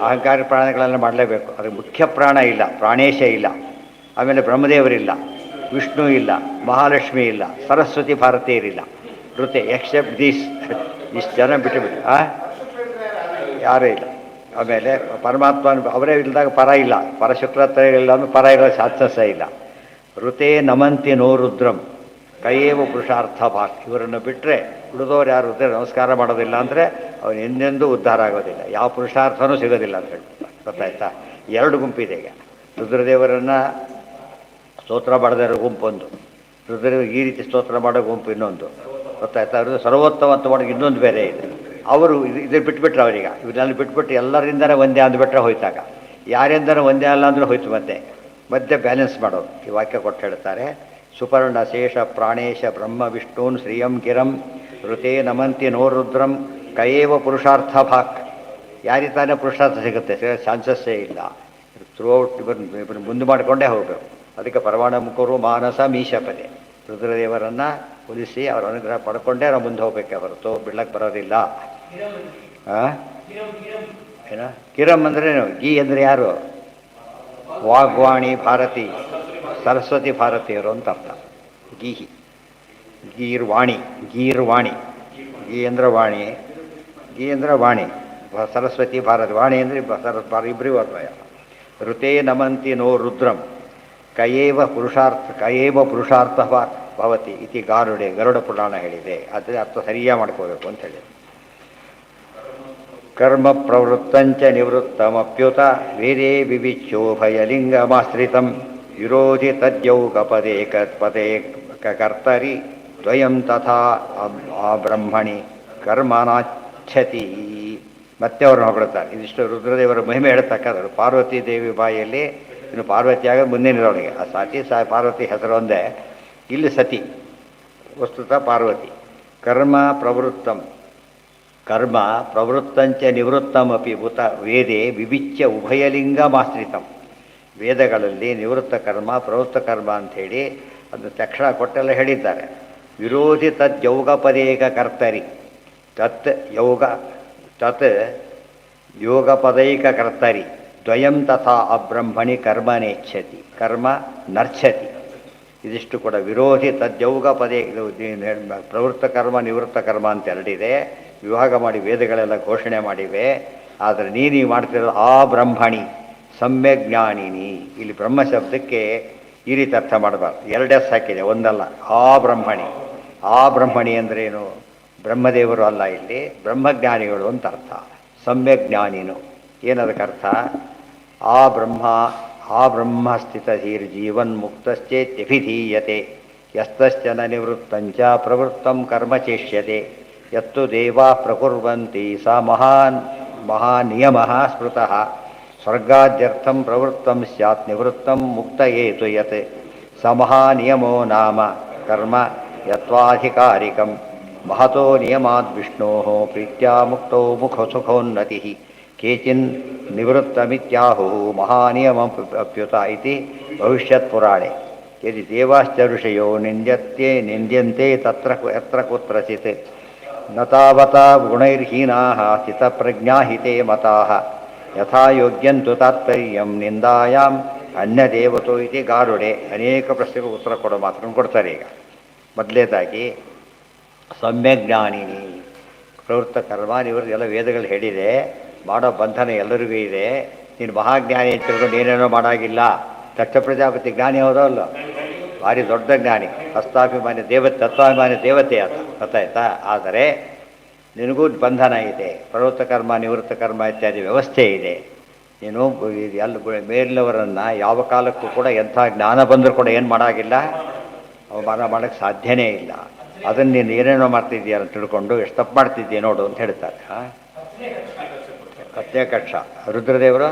[SPEAKER 1] ಅಹಂಕಾರಿ ಪ್ರಾಣಗಳೆಲ್ಲ ಮಾಡಲೇಬೇಕು. ಅದಕ್ಕೆ ಮುಖ್ಯ ಪ್ರಾಣ ಇಲ್ಲ, ಪ್ರಾಣೇಶ ಇಲ್ಲ. ಆಮೇಲೆ ಬ್ರಹ್ಮದೇವರಿಲ್ಲ, ವಿಷ್ಣು ಇಲ್ಲ, ಮಹಾಲಕ್ಷ್ಮಿ ಇಲ್ಲ, ಸರಸ್ವತಿ ಭಾರತೀಯರಿಲ್ಲ. ಋತೆ ಎಕ್ಸೆಪ್ಟ್ ಇಷ್ಟು ಜನ ಬಿಟ್ಟು ಯಾರೂ ಇಲ್ಲ. ಆಮೇಲೆ ಪರಮಾತ್ಮ ಅವರೇ ಇಲ್ಲದಾಗ ಪರ ಇಲ್ಲ, ಪರಶುಕ್ರತ್ರ ಇಲ್ಲ ಅಂದ್ರೆ ಪರ ಇರೋ ಶಾಸ್ತ್ರಸ ಇಲ್ಲ. ಋತೆ ನಮಂತಿ ನೋ ರುದ್ರಂ ಕೈಯೇವ ಪುರುಷಾರ್ಥ ಭಾಕ್. ಇವರನ್ನು ಬಿಟ್ಟರೆ ಉಳಿದವರು ಯಾರು ರುದ್ರ ನಮಸ್ಕಾರ ಮಾಡೋದಿಲ್ಲ ಅಂದರೆ ಅವನು ಎಂದೆಂದೂ ಉದ್ಧಾರ ಆಗೋದಿಲ್ಲ, ಯಾವ ಪುರುಷಾರ್ಥನೂ ಸಿಗೋದಿಲ್ಲ ಅಂತ ಹೇಳ್ತಾರೆ. ಗೊತ್ತಾಯ್ತಾ? ಎರಡು ಗುಂಪಿದೆ ಈಗ. ರುದ್ರದೇವರನ್ನು ಸ್ತೋತ್ರ ಮಾಡದೇ ಇರೋ ಗುಂಪೊಂದು, ರುದ್ರದೇವರು ಈ ರೀತಿ ಸ್ತೋತ್ರ ಮಾಡೋ ಗುಂಪು ಇನ್ನೊಂದು. ಗೊತ್ತಾಯ್ತಾ? ಅವ್ರದ್ದು ಸರ್ವೋತ್ತಮ ಅಂತ ಮಾಡೋದು ಇನ್ನೊಂದು ಬೇರೆ ಇದೆ. ಅವರು ಇದು ಬಿಟ್ಬಿಟ್ರೆ ಅವ್ರೀಗ ಇವನ್ನೆಲ್ಲ ಬಿಟ್ಬಿಟ್ಟು ಎಲ್ಲರಿಂದನೇ ಒಂದೇ ಅಂದುಬಿಟ್ರೆ ಹೋಯ್ತಾಗ, ಯಾರಿಂದನೂ ಒಂದೇ ಅಲ್ಲ ಅಂದ್ರೆ ಹೋಯ್ತು. ಮಧ್ಯೆ ಬ್ಯಾಲೆನ್ಸ್ ಮಾಡೋದು ಈ ವಾಕ್ಯ ಕೊಟ್ಟು ಹೇಳ್ತಾರೆ. ಸುಪರ್ಣ ಶೇಷ ಪ್ರಾಣೇಶ ಬ್ರಹ್ಮ ವಿಷ್ಣೂನ್ ಶ್ರಿಯಂ ಗಿರಂ ಋತೆ ನಮಂತಿ ನೋ ರುದ್ರಂ ಕಯೇವ ಪುರುಷಾರ್ಥ ಭಾಕ್. ಯಾರಿಗೆ ತಾನೇ ಪುರುಷಾರ್ಥ ಸಿಗುತ್ತೆ? ಚಾನ್ಸಸ್ಸೇ ಇಲ್ಲ. ಥ್ರೂಔಟ್ ಇಬ್ಬರು ಮುಂದೆ ಮಾಡಿಕೊಂಡೇ ಹೋಗಬೇಕು. ಅದಕ್ಕೆ ಪರಮಾಣ ಮುಖರು ಮಾನಸ ಮೀಶಪದೆ. ರುದ್ರದೇವರನ್ನು ಉಳಿಸಿ ಅವರ ಅನುಗ್ರಹ ಪಡ್ಕೊಂಡೇ ನಾವು ಮುಂದೆ ಹೋಗಬೇಕೆ ಹೊರತು ಬಿಡ್ಲಕ್ಕೆ ಬರೋದಿಲ್ಲ. ಏನ ಕಿರಂ ಅಂದ್ರೇನು? ಗೀ ಅಂದರೆ ಯಾರು? ವಾಗ್ವಾಣಿ ಭಾರತಿ, ಸರಸ್ವತಿ ಭಾರತೀಯರು ಅಂತ ಅರ್ಥ. ಗೀರ್ವಾಣಿ, ಗೀ ಅಂದರೆ ವಾಣಿ, ಗೀ ಅಂದರೆ ವಾಣಿ, ಸರಸ್ವತಿ ಭಾರತಿ. ವಾಣಿ ಅಂದರೆ ಇಬ್ಬರಿಗೂ ಅನ್ವಯ. ಋತೇ ನಮಂತಿ ನೋ ರುದ್ರಂ ಕಯೇವ ಪುರುಷಾರ್ಥ ಭವತಿ ಇತಿ ಗರುಡ ಪುರಾಣ ಹೇಳಿದೆ. ಆದರೆ ಅರ್ಥ ಸರಿಯಾಗಿ ಮಾಡ್ಕೋಬೇಕು ಅಂತ ಹೇಳಿ. ಕರ್ಮ ಪ್ರವೃತ್ತಂಚ ನಿವೃತ್ತಮಪ್ಯುತ ವೇದೇ ವಿವಿಚ್ಯೋಭಯಲಿಂಗಮಾಶ್ರಿತಂ ವಿರೋಧಿ ತದ್ಯೌಗಪದೇ ಕರ್ತರಿ ದ್ವಯಂ ತಥಾ ಬ್ರಹ್ಮಣಿ ಕರ್ಮನಾಚ್ಛತಿ. ಮತ್ತೆ ಅವ್ರನ್ನ ಹೊಗಳುತ್ತಾರೆ. ಇದಿಷ್ಟು ರುದ್ರದೇವರ ಮಹಿಮೆ ಹೇಳ್ತಕ್ಕಂಥದ್ದು. ಪಾರ್ವತಿ ದೇವಿ ಬಾಯಲ್ಲಿ ಇನ್ನು ಪಾರ್ವತಿಯಾಗ ಮುಂದಿನವಳಿಗೆ ಆ ಸತಿ ಪಾರ್ವತಿ ಹೆಸರು ಒಂದೇ. ಇಲ್ಲಿ ಸತಿ ವಸ್ತುತ ಪಾರ್ವತಿ. ಕರ್ಮ ಪ್ರವೃತ್ತಂಚ ನಿವೃತ್ತಮಪಿ ಉತ ವೇದೇ ವಿವಿಚ್ಯ ಉಭಯಲಿಂಗಮಾಶ್ರಿತಂ. ವೇದಗಳಲ್ಲಿ ನಿವೃತ್ತ ಕರ್ಮ ಪ್ರವೃತ್ತ ಕರ್ಮ ಅಂಥೇಳಿ ಅದು ತಕ್ಷಣ ಕೊಟ್ಟೆಲ್ಲ ಹೇಳಿದ್ದಾರೆ. ವಿರೋಧಿ ತದ್ಯೌಗಪದೇಕ ಕರ್ತರಿ ತತ್ ಯೋಗಪದೈಕ ಕರ್ತರಿ ದ್ವಯಂ ತಥಾ ಅಬ್ರಹ್ಮಣಿ ಕರ್ಮನೇಚ್ಛತಿ ಕರ್ಮ ನರ್ಚ್ಛತಿ. ಇದಿಷ್ಟು ಕೂಡ ವಿರೋಧಿ ತದ್ಯೌಗ ಪದೇ. ಇದು ಪ್ರವೃತ್ತ ಕರ್ಮ ನಿವೃತ್ತ ಕರ್ಮ ಅಂತ ಎರಡಿದೆ. ವಿಭಾಗ ಮಾಡಿ ವೇದಗಳೆಲ್ಲ ಘೋಷಣೆ ಮಾಡಿವೆ. ಆದರೆ ನೀನು ಮಾಡ್ತಿರೋದು ಆ ಬ್ರಹ್ಮಣಿ ಸಮ್ಯಕ್ ಜ್ಞಾನಿನಿ. ಇಲ್ಲಿ ಬ್ರಹ್ಮ ಶಬ್ದಕ್ಕೆ ಈ ರೀತಿ ಅರ್ಥ ಮಾಡಬಾರ್ದು. ಎರಡೆಸ್ ಹಾಕಿದೆ, ಒಂದಲ್ಲ. ಆ ಬ್ರಹ್ಮಣಿ ಅಂದ್ರೇನು? ಬ್ರಹ್ಮದೇವರು ಅಲ್ಲ, ಇಲ್ಲಿ ಬ್ರಹ್ಮಜ್ಞಾನಿಗಳು ಅಂತ ಅರ್ಥ. ಸಮ್ಯಕ್ ಜ್ಞಾನಿನು ಏನದಕ್ಕೆ ಅರ್ಥ? ಆ ಬ್ರಹ್ಮ ಸ್ಥಿತಧೀರ್ಜೀವನ್ಮುಕ್ತಶ್ಚೇತ್ಯಭಿಧೀಯತೆ ಯಸ್ತಶ್ಚನ ನಿವೃತ್ತಂಚ ಪ್ರವೃತ್ತಂ ಕರ್ಮ ಚೇಷ್ಯತೆ ಯತ್ತು ದೇವಾ ಪ್ರಕುರ್ವಂತಿ ಸ ಮಹಾನಿಯಮಃ ಸ್ಮೃತಃ ಸ್ವರ್ಗಾದ್ಯರ್ಥಂ ಪ್ರವೃತ್ತಂ ಸ್ಯಾತ್ ನಿವೃತ್ತಂ ಮುಕ್ತಯೇತು ಯತ್ ಸ ಮಹಾನಿಯಮೋ ನಾಮ ಕರ್ಮ ಯತ್ವಾಧಿಕಾರಿಕಂ ಮಹತೋ ನಿಯಮಾದ್ ವಿಷ್ಣೋಃ ಪ್ರೀತ್ಯಾ ಮುಕ್ತೋ ಮುಖಸುಖೋನ್ನತಿಃ ಕೇಚಿನ್ ನಿವೃತ್ತಮಿತ್ಯಾಹುಃ ಮಹಾನಿಯಮಪ್ಯುತ ಇತಿ ಭವಿಷ್ಯತ್ ಪುರಾಣೆ. ಯದಿ ದೇವಾಶ್ಚ ಋಷಯೋ ನಿಂದ್ಯಂತೆ ಯತ್ರ ಕುತ್ರಚಿತ್ ನ ತಾವತಾ ಗುಣೈರ್ಹೀನಾಃ ಸ್ಥಿತಪ್ರಜ್ಞಾಹಿತೆ ಮತಾಃ ಯಥಾ ಯೋಗ್ಯಂತು ತಾತ್ಪರ್ಯಂ ನಿಂದಾಯಾಂ ಅನ್ಯದೇವತೋ ಇತಿ ಗಾರುಡೆ. ಅನೇಕ ಪ್ರಶ್ನೆಗಳು ಉತ್ತರ ಕೊಡೋ ಮಾತನ್ನು ಕೊಡ್ತಾರೆ. ಈಗ ಮೊದಲೇದಾಗಿ ಸಮ್ಯಜ್ಞಾನಿನಿ ಪ್ರವೃತ್ತ ಕರ್ಮ ನಿವೃತ್ತಿ ಎಲ್ಲ ವೇದಗಳು ಹೇಳಿದೆ. ಮಾಡೋ ಬಂಧನ ಎಲ್ಲರಿಗೂ ಇದೆ. ನೀನು ಮಹಾಜ್ಞಾನಿ ಅಂತ ತಿಳ್ಕೊಂಡು ಏನೇನೋ ಮಾಡಾಗಿಲ್ಲ. ದಕ್ಷ ಪ್ರಜಾಪತಿ ಜ್ಞಾನಿ ಹೌದೋ ಅಲ್ಲ? ಭಾರಿ ದೊಡ್ಡ ಜ್ಞಾನಿ, ತತ್ವಾಭಿಮಾನಿ ದೇವತೆ ಆತ, ಗೊತ್ತಾಯ್ತಾ? ಆದರೆ ನಿನಗೂ ಬಂಧನ ಇದೆ. ಪ್ರವೃತ್ತ ಕರ್ಮ ನಿವೃತ್ತ ಕರ್ಮ ಇತ್ಯಾದಿ ವ್ಯವಸ್ಥೆ ಇದೆ. ನೀನು ಎಲ್ಲ ಮೇಲಿನವರನ್ನು ಯಾವ ಕಾಲಕ್ಕೂ ಕೂಡ ಎಂಥ ಜ್ಞಾನ ಬಂದರೂ ಕೂಡ ಏನು ಮಾಡಾಗಿಲ್ಲ, ಅವಮಾನ ಮಾಡೋಕ್ಕೆ ಸಾಧ್ಯನೇ ಇಲ್ಲ. ಅದನ್ನು ನೀನು ಏನೇನೋ ಮಾಡ್ತಿದ್ದೀಯ ಅಂತ ತಿಳ್ಕೊಂಡು ಎಷ್ಟು ತಪ್ಪು ಮಾಡ್ತಿದ್ದೀಯ ನೋಡು ಅಂತ ಹೇಳ್ತಾರೆ. ಹತ್ತನೇ ಕಕ್ಷ ರುದ್ರದೇವರು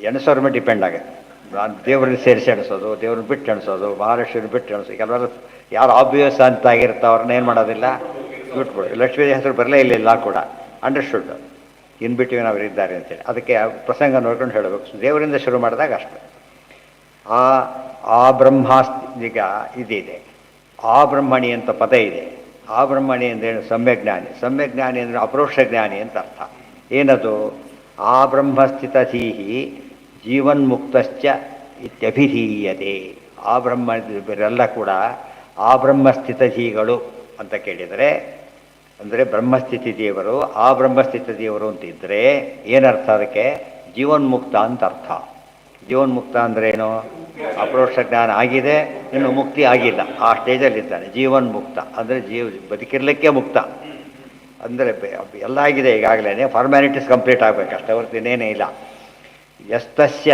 [SPEAKER 1] ಎಣಿಸೋರ ಮೇಲೆ ಡಿಪೆಂಡ್ ಆಗುತ್ತೆ. ನಾನು ದೇವ್ರನ್ನ ಸೇರಿಸಿ ಎಣಿಸೋದು, ದೇವ್ರನ್ನ ಬಿಟ್ಟು ಎಣಿಸೋದು, ಮಹಾಲಕ್ಷ್ಮಿನ ಬಿಟ್ಟು ಎಣಿಸೋದು. ಕೆಲವರು ಯಾರು ಆಬ್ವಿಯಸ್ ಅಂತ ಆಗಿರ್ತಾ ಅವ್ರನ್ನ ಏನು ಮಾಡೋದಿಲ್ಲ, ಬಿಟ್ಬಿಡು. ಲಕ್ಷ್ಮೀ ಹೆಸರು ಬರಲೇ ಇಲ್ಲ ಕೂಡ ಅಂಡರ್ಸ್ಟುಡ್ ಇನ್ ಬಿಟ್ವೀನ್ ಅವರು ಇದ್ದಾರೆ ಅಂತೇಳಿ. ಅದಕ್ಕೆ ಪ್ರಸಂಗ ನೋಡ್ಕೊಂಡು ಹೇಳಬೇಕು. ದೇವರಿಂದ ಶುರು ಮಾಡಿದಾಗ ಅಷ್ಟು. ಆ ಬ್ರಹ್ಮಾಸ್ತಿಗ ಇದಿದೆ. ಆ ಬ್ರಹ್ಮಣಿ ಅಂತ ಪದ ಇದೆ. ಆ ಬ್ರಹ್ಮಣಿ ಅಂದ್ರೇನು? ಸಮ್ಯಜ್ಞಾನಿ. ಸಮ್ಯಜ್ಞಾನಿ ಅಂದರೆ ಅಪರೋಕ್ಷ ಜ್ಞಾನಿ ಅಂತ ಅರ್ಥ. ಏನದು? ಆ ಬ್ರಹ್ಮಸ್ಥಿತಧೀಹಿ ಜೀವನ್ಮುಕ್ತಶ್ಚ ಇತ್ಯಭಿಧೀಯತೆ. ಆ ಬ್ರಹ್ಮರೆಲ್ಲ ಕೂಡ ಆ ಬ್ರಹ್ಮಸ್ಥಿತಧೀಗಳು ಅಂತ ಕೇಳಿದರೆ, ಅಂದರೆ ಬ್ರಹ್ಮಸ್ಥಿತಿ ದೇವರು, ಆ ಬ್ರಹ್ಮಸ್ಥಿತ ದೇವರು ಅಂತಿದ್ದರೆ ಏನರ್ಥ? ಅದಕ್ಕೆ ಜೀವನ್ಮುಕ್ತ ಅಂತ ಅರ್ಥ. ಜೀವನ್ಮುಕ್ತ ಅಂದ್ರೇನು? ಅಪರೋಕ್ಷ ಜ್ಞಾನ ಆಗಿದೆ, ಇನ್ನು ಮುಕ್ತಿ ಆಗಿಲ್ಲ, ಆ ಸ್ಟೇಜಲ್ಲಿದ್ದಾನೆ. ಜೀವನ್ಮುಕ್ತ ಅಂದರೆ ಬದುಕಿರ್ಲಿಕ್ಕೆ ಮುಕ್ತ ಅಂದರೆ ಎಲ್ಲ ಆಗಿದೆ ಈಗಾಗಲೇ. ಫಾರ್ಮ್ಯಾಲಿಟೀಸ್ ಕಂಪ್ಲೀಟ್ ಆಗಬೇಕಷ್ಟೇ, ಹೊರತು ಇನ್ನೇನೇ ಇಲ್ಲ. ಯಸ್ತಸ್ಯ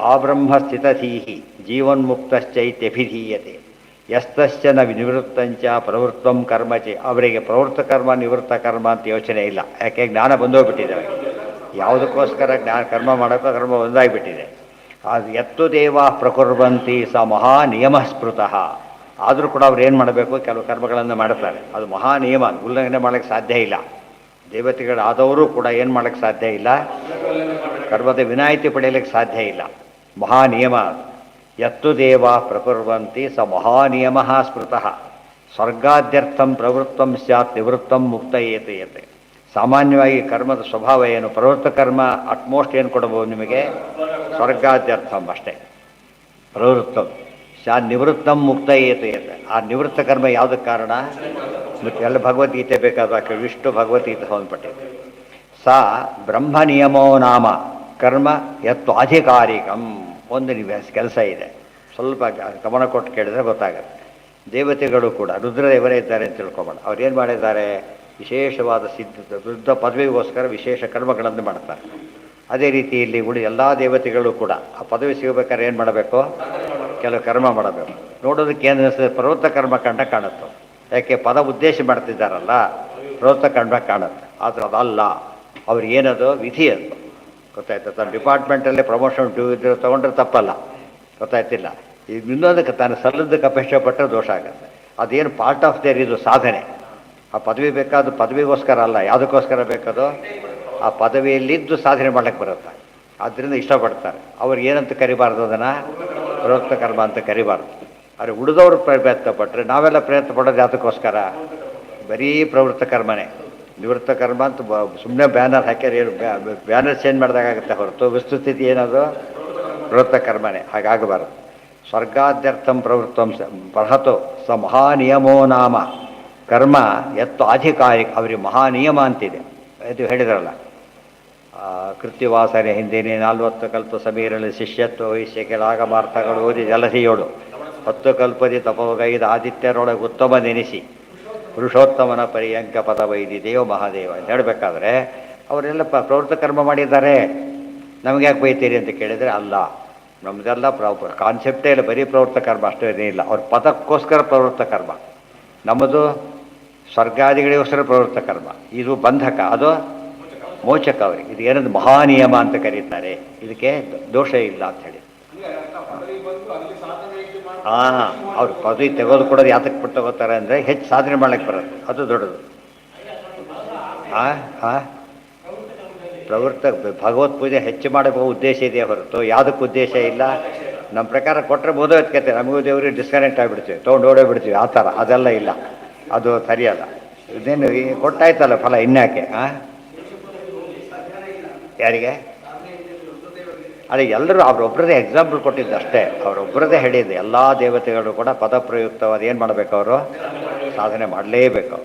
[SPEAKER 1] ಆ ಬ್ರಹ್ಮಸ್ಥಿತಧೀಹಿ ಜೀವನ್ಮುಕ್ತಶ್ಚೈತ್ಯಭಿಧೀಯತೆ ಯಸ್ತಶ್ಚ ನ ನಿವೃತ್ತಂಚ ಪ್ರವೃತ್ತಂ ಕರ್ಮಚೆ. ಅವರಿಗೆ ಪ್ರವೃತ್ತ ಕರ್ಮ ನಿವೃತ್ತ ಕರ್ಮ ಅಂತ ಯೋಚನೆ ಇಲ್ಲ. ಯಾಕೆ? ಜ್ಞಾನ ಬಂದೋಗ್ಬಿಟ್ಟಿದೆ ಅವರಿಗೆ. ಯಾವುದಕ್ಕೋಸ್ಕರ ಕರ್ಮ ಮಾಡೋಕ್ಕೋ ಕರ್ಮ ಒಂದಾಗಿಬಿಟ್ಟಿದೆ. ಅದು ಎತ್ತು ದೇವಾ ಪ್ರಕುರ್ವಂತಿ ಸ ಮಹಾ ನಿಯಮ ಸ್ಮೃತಃ. ಆದರೂ ಕೂಡ ಅವ್ರು ಏನು ಮಾಡಬೇಕು? ಕೆಲವು ಕರ್ಮಗಳನ್ನು ಮಾಡ್ತಾರೆ. ಅದು ಮಹಾ ನಿಯಮ, ಉಲ್ಲಂಘನೆ ಮಾಡೋಕ್ಕೆ ಸಾಧ್ಯ ಇಲ್ಲ. ದೇವತೆಗಳಾದವರು ಕೂಡ ಏನು ಮಾಡೋಕ್ಕೆ ಸಾಧ್ಯ ಇಲ್ಲ, ಕರ್ಮದ ವಿನಾಯಿತಿ ಪಡೆಯಲಿಕ್ಕೆ ಸಾಧ್ಯ ಇಲ್ಲ. ಮಹಾ ನಿಯಮ. ಯತ್ತು ದೇವಾ ಪ್ರಕುರ್ವಂತಿ ಸ ಮಹಾನಿಯಮ ಸ್ಮೃತಃ ಸ್ವರ್ಗಾದ್ಯರ್ಥಂ ಪ್ರವೃತ್ತಂ ಸ್ಯಾತ್ ನಿವೃತ್ತಂ ಮುಕ್ತಯೇತಯತೆ. ಸಾಮಾನ್ಯವಾಗಿ ಕರ್ಮದ ಸ್ವಭಾವ ಏನು? ಪ್ರವೃತ್ತ ಕರ್ಮ ಅಟ್ಮೋಸ್ಟ್ ಏನು ಕೊಡಬಹುದು ನಿಮಗೆ? ಸ್ವರ್ಗಾದ್ಯರ್ಥಂ ಅಷ್ಟೇ. ಪ್ರವೃತ್ತಂ ಸ್ಯಾತ್ ನಿವೃತ್ತಂ ಮುಕ್ತಯೇತಯತೆ. ಆ ನಿವೃತ್ತ ಕರ್ಮ ಯಾವುದಕ್ಕೆ ಕಾರಣ? ಮತ್ತು ಎಲ್ಲ ಭಗವದ್ಗೀತೆ ಬೇಕಾದ ವಾಕ್ಯ, ವಿಷ್ಣು ಭಗವದ್ಗೀತೆ ಸಂಬಂಧಪಟ್ಟಿದೆ. ಸಾ ಬ್ರಹ್ಮ ನಿಯಮೋ ನಾಮ ಕರ್ಮ ಯತ್ತು ಅಧಿಕಾರಿಕಂ. ಒಂದು ಕೆಲಸ ಇದೆ, ಸ್ವಲ್ಪ ಗಮನ ಕೊಟ್ಟು ಕೇಳಿದ್ರೆ ಗೊತ್ತಾಗುತ್ತೆ. ದೇವತೆಗಳು ಕೂಡ ರುದ್ರದೇವರೇ ಇದ್ದಾರೆ ಅಂತ ತಿಳ್ಕೊಬೇಡ. ಅವ್ರು ಏನು ಮಾಡಿದ್ದಾರೆ? ವಿಶೇಷವಾದ ವೃದ್ಧ ಪದವಿಗೋಸ್ಕರ ವಿಶೇಷ ಕರ್ಮಗಳನ್ನು ಮಾಡ್ತಾರೆ. ಅದೇ ರೀತಿ ಇಲ್ಲಿ ಉಳಿ ಎಲ್ಲ ದೇವತೆಗಳು ಕೂಡ ಆ ಪದವಿ ಸಿಗಬೇಕಾದ್ರೆ ಏನು ಮಾಡಬೇಕು? ಕೆಲವು ಕರ್ಮ ಮಾಡಬೇಕು. ನೋಡೋದಕ್ಕೆ ಏನು ಅನಿಸ್ತದೆ? ಪ್ರವೃತ್ತ ಕರ್ಮ ಕಂಡ ಕಾಣುತ್ತೆ. ಯಾಕೆ? ಪದ ಉದ್ದೇಶ ಮಾಡ್ತಿದ್ದಾರಲ್ಲ, ಪ್ರವೃತ್ತ ಕಂಡ ಕಾಣುತ್ತೆ. ಆದರೆ ಅದಲ್ಲ, ಅವ್ರಿಗೇನದು ವಿಧಿ ಅದು. ಗೊತ್ತಾಯ್ತು? ತನ್ನ ಡಿಪಾರ್ಟ್ಮೆಂಟಲ್ಲೇ ಪ್ರಮೋಷನ್ ತೊಗೊಂಡ್ರೆ ತಪ್ಪಲ್ಲ, ಗೊತ್ತಾಯ್ತಿಲ್ಲ. ಈಗ ಇನ್ನೊಂದಕ್ಕೆ ತಾನು ಸಲ್ಲದಕ್ಕೆ ಅಪೇಕ್ಷೆ ಪಟ್ಟರೆ ದೋಷ ಆಗುತ್ತೆ. ಅದೇನು ಪಾರ್ಟ್ ಆಫ್ ದೇರ್ ಇದು ಸಾಧನೆ. ಆ ಪದವಿ ಬೇಕಾದ ಪದವಿಗೋಸ್ಕರ ಅಲ್ಲ, ಯಾವುದಕ್ಕೋಸ್ಕರ ಬೇಕದು? ಆ ಪದವಿಯಲ್ಲಿದ್ದು ಸಾಧನೆ ಮಾಡಕ್ಕೆ ಬರುತ್ತೆ. ಆದ್ದರಿಂದ ಇಷ್ಟಪಡ್ತಾರೆ. ಅವ್ರಿಗೆ ಏನಂತ ಕರಿಬಾರ್ದು? ಅದನ್ನು ಪ್ರವೃತ್ತ ಕರ್ಮ ಅಂತ ಕರಿಬಾರ್ದು. ಆದರೆ ಉಳಿದವರು ಪ್ರಯತ್ನ ಪಟ್ಟರೆ, ನಾವೆಲ್ಲ ಪ್ರಯತ್ನ ಪಡೋದು ಯಾವುದಕ್ಕೋಸ್ಕರ? ಬರೀ ಪ್ರವೃತ್ತ ಕರ್ಮನೇ. ನಿವೃತ್ತ ಕರ್ಮ ಅಂತ ಸುಮ್ಮನೆ ಬ್ಯಾನರ್ ಹಾಕ್ಯಾರ, ಏನು ಬ್ಯಾನರ್ ಚೇಂಜ್ ಮಾಡಿದಾಗುತ್ತೆ ಹೊರತು ವಸ್ತುಸ್ಥಿತಿ ಏನದು? ಪ್ರವೃತ್ತ ಕರ್ಮನೇ. ಹಾಗಾಗಬಾರದು. ಸ್ವರ್ಗಾದ್ಯರ್ಥಂ ಪ್ರವೃತ್ತಂ ಬೃಹತೋ ಸ ಮಹಾನಿಯಮೋ ನಾಮ ಕರ್ಮ ಎತ್ತು ಅಧಿಕಾರಿಕ. ಅವರಿಗೆ ಮಹಾನಿಯಮ ಅಂತಿದೆ. ಇದು ಹೇಳಿದ್ರಲ್ಲ, ಕೃತ್ಯವಾಸನೆ ಹಿಂದಿನ 40 ಕಲ್ಪ ಸಮೀರಲ್ಲಿ ಶಿಷ್ಯತ್ವ ವಹಿಸ್ಯ ಕೆಲಾಗಮಾರ್ಥಗಳು ಓದಿ ಜಲಧಿಯೋಡು 10 ಕಲ್ಪದಿ ತಪೋಗೈದ ಆದಿತ್ಯರೊಳಗೆ ಉತ್ತಮ ನೆನೆಸಿ ಪುರುಷೋತ್ತಮನ ಪರ್ಯಂಕ ಪದವೈದಿ ದೇವ ಮಹಾದೇವ ಅಂತ ಹೇಳಬೇಕಾದ್ರೆ ಅವರೆಲ್ಲ ಪ್ರವೃತ್ತ ಕರ್ಮ ಮಾಡಿದ್ದಾರೆ. ನಮಗೆ ಯಾಕೆ ಬೈತೀರಿ ಅಂತ ಕೇಳಿದರೆ, ಅಲ್ಲ, ನಮ್ಮದೆಲ್ಲ ಕಾನ್ಸೆಪ್ಟೇ ಇಲ್ಲ, ಬರೀ ಪ್ರವೃತ್ತ ಕರ್ಮ ಅಷ್ಟೇ ಏನಿಲ್ಲ. ಅವ್ರ ಪದಕ್ಕೋಸ್ಕರ ಪ್ರವೃತ್ತ ಕರ್ಮ. ನಮ್ಮದು ಸ್ವರ್ಗಾದಿಗಳಿಗೋಸ್ಕರ ಪ್ರವೃತ್ತ ಕರ್ಮ. ಇದು ಬಂಧಕ, ಅದು ಮೋಚಕ. ಅವರಿಗೆ ಇದು ಏನಂದ್ರೆ ಮಹಾನಿಯಮ ಅಂತ ಕರೀತಾರೆ. ಇದಕ್ಕೆ ದೋಷ ಇಲ್ಲ ಅಂತ ಹೇಳಿ. ಅವ್ರು ಪದವಿ ತೆಗೆದು ಕೊಡೋದು ಯಾತಕ್ಕೆ ಬಿಟ್ಟು ತಗೋತಾರೆ ಅಂದರೆ ಹೆಚ್ಚು ಸಾಧನೆ ಮಾಡ್ಲಿಕ್ಕೆ ಬರುತ್ತೆ, ಅದು ದೊಡ್ಡದು. ಪ್ರವೃತ್ತ ಭಗವತ್ ಪೂಜೆ ಹೆಚ್ಚು ಮಾಡಬೇಕು ಉದ್ದೇಶ ಇದೆಯೇ ಹೊರತು ಯಾವುದಕ್ಕೆ ಉದ್ದೇಶ ಇಲ್ಲ. ನಮ್ಮ ಪ್ರಕಾರ ಕೊಟ್ಟರೆ ಬೋಧೋತ್ಕತೆ, ನಮಗೂ ದೇವ್ರಿಗೆ ಡಿಸ್ಕನೆಕ್ಟ್ ಆಗಿಬಿಡ್ತೀವಿ, ತೊಗೊಂಡು ಓಡೋಗ್ಬಿಡ್ತೀವಿ, ಆ ಥರ ಅದೆಲ್ಲ ಇಲ್ಲ, ಅದು ಸರಿಯಲ್ಲ. ಇದೇನು ಕೊಟ್ಟಾಯ್ತಲ್ಲ ಫಲ, ಇನ್ಯಾಕೆ? ಯಾರಿಗೆ? ಅದೇ ಎಲ್ಲರೂ ಅವರೊಬ್ಬರದೇ ಎಕ್ಸಾಂಪಲ್ ಕೊಟ್ಟಿದ್ದು ಅಷ್ಟೇ, ಅವರೊಬ್ಬರದೇ ಹೇಳಿದ್ದು. ಎಲ್ಲ ದೇವತೆಗಳು ಕೂಡ ಪದಪ್ರಯುಕ್ತವಾದ ಏನು ಮಾಡಬೇಕು? ಅವರು ಸಾಧನೆ ಮಾಡಲೇಬೇಕು.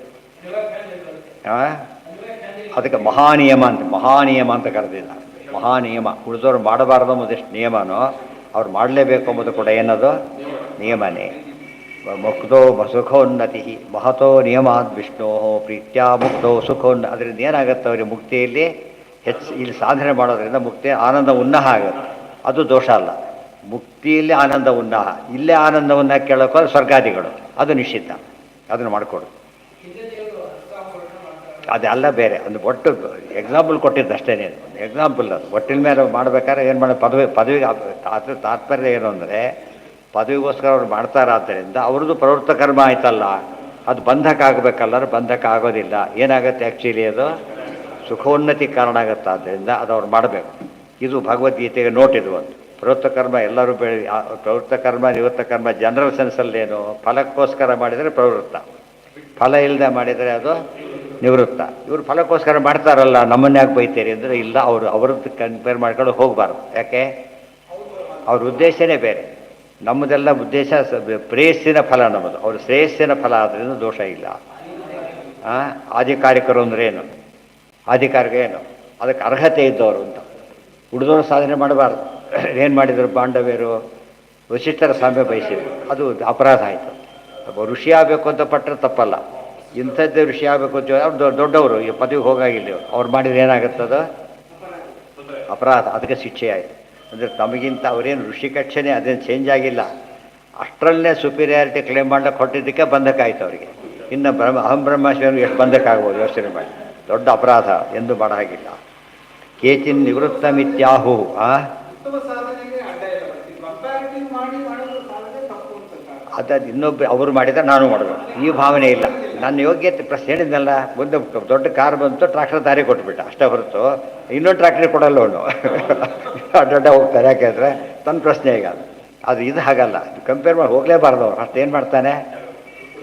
[SPEAKER 1] ಅದಕ್ಕೆ ಮಹಾನಿಯಮ ಅಂತ ಕರೆದಿಲ್ಲ. ಮಹಾನಿಯಮ ಉಳಿದವ್ರು ಮಾಡಬಾರ್ದು ಎಂಬುದೆಷ್ಟು ನಿಯಮನೋ ಅವ್ರು ಮಾಡಲೇಬೇಕು ಎಂಬುದು ಕೂಡ ಏನದು? ನಿಯಮನೇ. ಮುಕ್ತೋ ಸುಖೋನ್ನತಿ ಮಹತೋ ನಿಯಮಾದ್ ವಿಷ್ಣೋ ಪ್ರೀತ್ಯಾ ಮುಕ್ತೋ ಸುಖೋನ್ನ. ಅದರಿಂದ ಏನಾಗುತ್ತೆ? ಅವರಿಗೆ ಮುಕ್ತಿಯಲ್ಲಿ ಹೆಚ್ಚು ಇಲ್ಲಿ ಸಾಧನೆ ಮಾಡೋದ್ರಿಂದ ಮುಕ್ತಿ ಆನಂದ ಉನ್ನಾಹ ಆಗುತ್ತೆ. ಅದು ದೋಷ ಅಲ್ಲ. ಮುಕ್ತಿಯಲ್ಲಿ ಆನಂದ ಉನ್ನಾಹ, ಇಲ್ಲೇ ಆನಂದವನ್ನು ಕೇಳೋಕೆ ಸ್ವರ್ಗಾದಿಗಳು, ಅದು ನಿಷಿದ್ಧ. ಅದನ್ನು ಮಾಡಿಕೊಡು. ಅದೆಲ್ಲ ಬೇರೆ. ಒಂದು ಒಟ್ಟು ಎಕ್ಸಾಂಪಲ್ ಕೊಟ್ಟಿದ್ದಷ್ಟೇ. ಎಕ್ಸಾಂಪಲ್ ಅದು ಒಟ್ಟಿನ ಮೇಲೆ ಮಾಡಬೇಕಾದ್ರೆ ಏನು ಮಾಡೋ ಪದವಿಗೆ ಅದ್ರ ತಾತ್ಪರ್ಯ ಏನು ಅಂದರೆ ಪದವಿಗೋಸ್ಕರ ಅವ್ರು ಮಾಡ್ತಾರಾದ್ದರಿಂದ ಅವ್ರದ್ದು ಪ್ರವೃತ್ತ ಕರ್ಮ ಆಯ್ತಲ್ಲ, ಅದು ಬಂಧಕ ಆಗಬೇಕಲ್ಲ. ಬಂಧಕ ಆಗೋದಿಲ್ಲ. ಏನಾಗುತ್ತೆ ಆ್ಯಕ್ಚುಲಿ? ಅದು ಸುಖೋನ್ನತಿ ಕಾರಣ ಆಗುತ್ತೆ. ಆದ್ದರಿಂದ ಅದು ಅವ್ರು ಮಾಡಬೇಕು. ಇದು ಭಗವದ್ಗೀತೆಗೆ ನೋಟ್. ಇದು ಒಂದು ಪ್ರವೃತ್ತ ಕರ್ಮ ಎಲ್ಲರೂ ಪ್ರವೃತ್ತ ಕರ್ಮ ನಿವೃತ್ತ ಕರ್ಮ ಜನರಲ್ ಸೆನ್ಸಲ್ಲೇನು? ಫಲಕ್ಕೋಸ್ಕರ ಮಾಡಿದರೆ ಪ್ರವೃತ್ತ, ಫಲ ಇಲ್ಲದೆ ಮಾಡಿದರೆ ಅದು ನಿವೃತ್ತ. ಇವರು ಫಲಕ್ಕೋಸ್ಕರ ಮಾಡ್ತಾರಲ್ಲ, ನಮ್ಮನ್ನು ಯಾಕೆ ಬೈತೀರಿ ಅಂದರೆ, ಇಲ್ಲ, ಅವ್ರದ್ದು ಕಂಪೇರ್ ಮಾಡ್ಕೊಂಡು ಹೋಗಬಾರ್ದು. ಯಾಕೆ? ಅವ್ರ ಉದ್ದೇಶನೇ ಬೇರೆ. ನಮ್ಮದೆಲ್ಲ ಉದ್ದೇಶ ಪ್ರೇಯಸ್ಸಿನ ಫಲ ನಮ್ಮದು, ಅವ್ರ ಶ್ರೇಯಸ್ಸಿನ ಫಲ ಆದ್ದರಿಂದ ದೋಷ ಇಲ್ಲ. ಆಧಿಕಾರಿಕರು ಅಂದರೆ ಏನು? ಆಧಿಕಾರಿಕ ಏನು? ಅದಕ್ಕೆ ಅರ್ಹತೆ ಇದ್ದವರು ಅಂತ. ಉಳಿದವರು ಸಾಧನೆ ಮಾಡಬಾರ್ದು. ಏನು ಮಾಡಿದರು? ಪಾಂಡವ್ಯರು ವಶಿಷ್ಠರ ಸಾಮ್ಯ ಬಯಸಿದರು, ಅದು ಅಪರಾಧ ಆಯಿತು. ಋಷಿ ಆಗಬೇಕು ಅಂತ ಪಟ್ಟರೆ ತಪ್ಪಲ್ಲ. ಇಂಥದ್ದೇ ಋಷಿ ಆಗಬೇಕು ಅಂತ ಅವ್ರು ದೊಡ್ಡವರು, ಈ ಪದವಿಗೆ ಹೋಗಾಗಿಲ್ಲ. ಅವ್ರು ಮಾಡಿದ್ರೆ ಏನಾಗುತ್ತದ? ಅಪರಾಧ. ಅದಕ್ಕೆ ಶಿಕ್ಷೆ ಆಯಿತು. ಅಂದರೆ ತಮಗಿಂತ ಅವರೇನು ಋಷಿ ಕಕ್ಷಣೆ ಅದೇನು ಚೇಂಜ್ ಆಗಿಲ್ಲ. ಅಷ್ಟರಲ್ಲೇ ಸುಪೀರಿಯಾರಿಟಿ ಕ್ಲೇಮ್ ಮಾಡಕ್ಕೆ ಹೊಟ್ಟಿದ್ದಕ್ಕೆ ಬಂಧಕ ಆಯಿತು ಅವರಿಗೆ. ಇನ್ನು ಅಹಂ ಬ್ರಹ್ಮಾಶ್ವರನಿಗೆ ಎಷ್ಟು ಬಂಧಕ ಆಗ್ಬೋದು ಯೋಚನೆ ಮಾಡಿ. ದೊಡ್ಡ ಅಪರಾಧ ಎಂದು ಮಾಡ ಹಾಗಿಲ್ಲ. ಕೇಚಿನ್ ನಿವೃತ್ತ ಮಿತ್ಯಾಹು. ಅದು ಇನ್ನೊಬ್ಬ ಅವರು ಮಾಡಿದರೆ ನಾನು ಮಾಡಬೇಕು, ಈ ಭಾವನೆ ಇಲ್ಲ. ನನ್ನ ಯೋಗ್ಯತೆ ಪ್ರಶ್ನೆ ಹೇಳಿದ್ನಲ್ಲ, ಮುಂದೆ ದೊಡ್ಡ ಕಾರ್ ಬಂತು, ಟ್ರಾಕ್ಟರ್ ದಾರಿ ಕೊಟ್ಬಿಟ್ಟ ಅಷ್ಟೇ ಹೊರತು ಇನ್ನೊಂದು ಟ್ರಾಕ್ಟರ್ ಕೊಡಲ್ಲ ಅವನು. ಅಡ್ಡ ಹೋಗ್ತಾರೆ. ಯಾಕೆಂದರೆ ತನ್ನ ಪ್ರಶ್ನೆ ಈಗ ಅದು ಇದು ಹಾಗಲ್ಲ. ಕಂಪೇರ್ ಮಾಡಿ ಹೋಗಲೇಬಾರ್ದು. ಅವ್ರು ಅಷ್ಟು ಏನು ಮಾಡ್ತಾನೆ,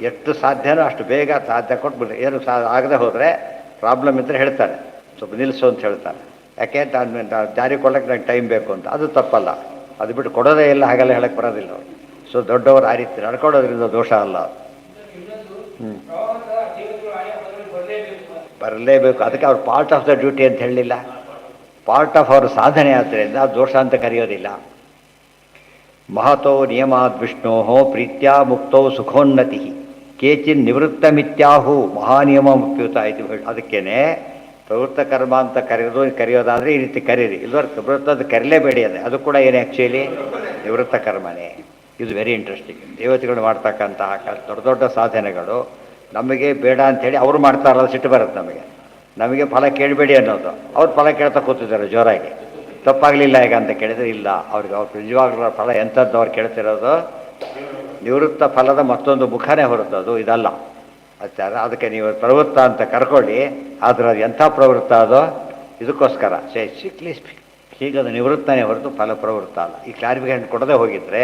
[SPEAKER 1] ಎಷ್ಟು ಸಾಧ್ಯನೋ ಅಷ್ಟು ಬೇಗ ಸಾಧ್ಯ ಕೊಟ್ಬಿಡ್ರಿ. ಏನು ಆಗದೆ ಹೋದರೆ ಪ್ರಾಬ್ಲಮ್ ಇದ್ದರೆ ಹೇಳ್ತಾರೆ, ಸ್ವಲ್ಪ ನಿಲ್ಲಿಸು ಅಂತ ಹೇಳ್ತಾರೆ. ಯಾಕೆ? ದಾರಿ ಕೊಡೋಕ್ಕೆ ನಂಗೆ ಟೈಮ್ ಬೇಕು ಅಂತ. ಅದು ತಪ್ಪಲ್ಲ. ಅದು ಬಿಟ್ಟು ಕೊಡೋದೇ ಇಲ್ಲ, ಹಾಗೆಲ್ಲ ಹೇಳಕ್ಕೆ ಬರೋದಿಲ್ಲ. ಅವರು ಸೊ ದೊಡ್ಡವರು ಆ ರೀತಿ ನಡ್ಕೊಳ್ಳೋದ್ರಿಂದ ದೋಷ ಅಲ್ಲ. ಹ್ಞೂ ಬರಲೇಬೇಕು. ಅದಕ್ಕೆ ಅವ್ರು ಪಾರ್ಟ್ ಆಫ್ ದ ಡ್ಯೂಟಿ ಅಂತ ಹೇಳಲಿಲ್ಲ. ಪಾರ್ಟ್ ಆಫ್ ಅವ್ರ ಸಾಧನೆ ಆದ್ದರಿಂದ ದೋಷ ಅಂತ ಕರೆಯೋದಿಲ್ಲ. ಮಹತೋ ನಿಯಮಾದ್ ವಿಷ್ಣೋ ಪ್ರೀತ್ಯಾ ಮುಕ್ತೌ ಸುಖೋನ್ನತಿ ಕೇಚಿನ್ ನಿವೃತ್ತ ಮಿತ್ಯಾಹು ಮಹಾನಿಯಮಪ್ಯುತ ಇದು. ಅದಕ್ಕೇನೆ ಪ್ರವೃತ್ತ ಕರ್ಮ ಅಂತ ಕರೆಯೋದಾದರೆ ಈ ರೀತಿ ಕರೀರಿ, ಇಲ್ಲವರೆ ಪ್ರವೃತ್ತದ ಕರೀಲೇಬೇಡಿ. ಅದು ಕೂಡ ಏನು ಆ್ಯಕ್ಚುಲಿ ನಿವೃತ್ತ ಕರ್ಮನೇ. ಇದು ವೆರಿ ಇಂಟ್ರೆಸ್ಟಿಂಗ್. ದೇವತೆಗಳು ಮಾಡ್ತಕ್ಕಂತಹ ದೊಡ್ಡ ದೊಡ್ಡ ಸಾಧನೆಗಳು ನಮಗೆ ಬೇಡ ಅಂಥೇಳಿ ಅವರು ಮಾಡ್ತಾರಲ್ಲ, ಸಿಟ್ಟು ಬರುತ್ತೆ ನಮಗೆ. ನಮಗೆ ಫಲ ಕೇಳಬೇಡಿ ಅನ್ನೋದು, ಅವ್ರು ಫಲ ಕೇಳ್ತಾ ಕೂತಿದ್ದಾರೆ ಜೋರಾಗಿ. ತಪ್ಪಾಗಲಿಲ್ಲ ಈಗ ಅಂತ ಕೇಳಿದರೆ ಇಲ್ಲ, ಅವ್ರಿಗೆ ಅವ್ರು ನಿಜವಾಗ್ಲೂ ಫಲ ಎಂಥದ್ದು ಅವ್ರು ಕೇಳ್ತಿರೋದು ನಿವೃತ್ತ ಫಲದ ಮತ್ತೊಂದು ಮುಖನೇ ಹೊರತು ಅದು ಇದಲ್ಲ ಆಚಾರ. ಅದಕ್ಕೆ ನೀವು ಪ್ರವೃತ್ತ ಅಂತ ಕರ್ಕೊಳ್ಳಿ, ಆದರೆ ಅದು ಎಂಥ ಪ್ರವೃತ್ತ ಅದು ಇದಕ್ಕೋಸ್ಕರ ಸಿಕ್ಲಿ ಹೀಗದು ನಿವೃತ್ತನೇ ಹೊರತು ಫಲ ಪ್ರವೃತ್ತ ಅಲ್ಲ. ಈ ಕ್ಲಾರಿಫಿಕೇಶನ್ ಕೊಡದೆ ಹೋಗಿದ್ರೆ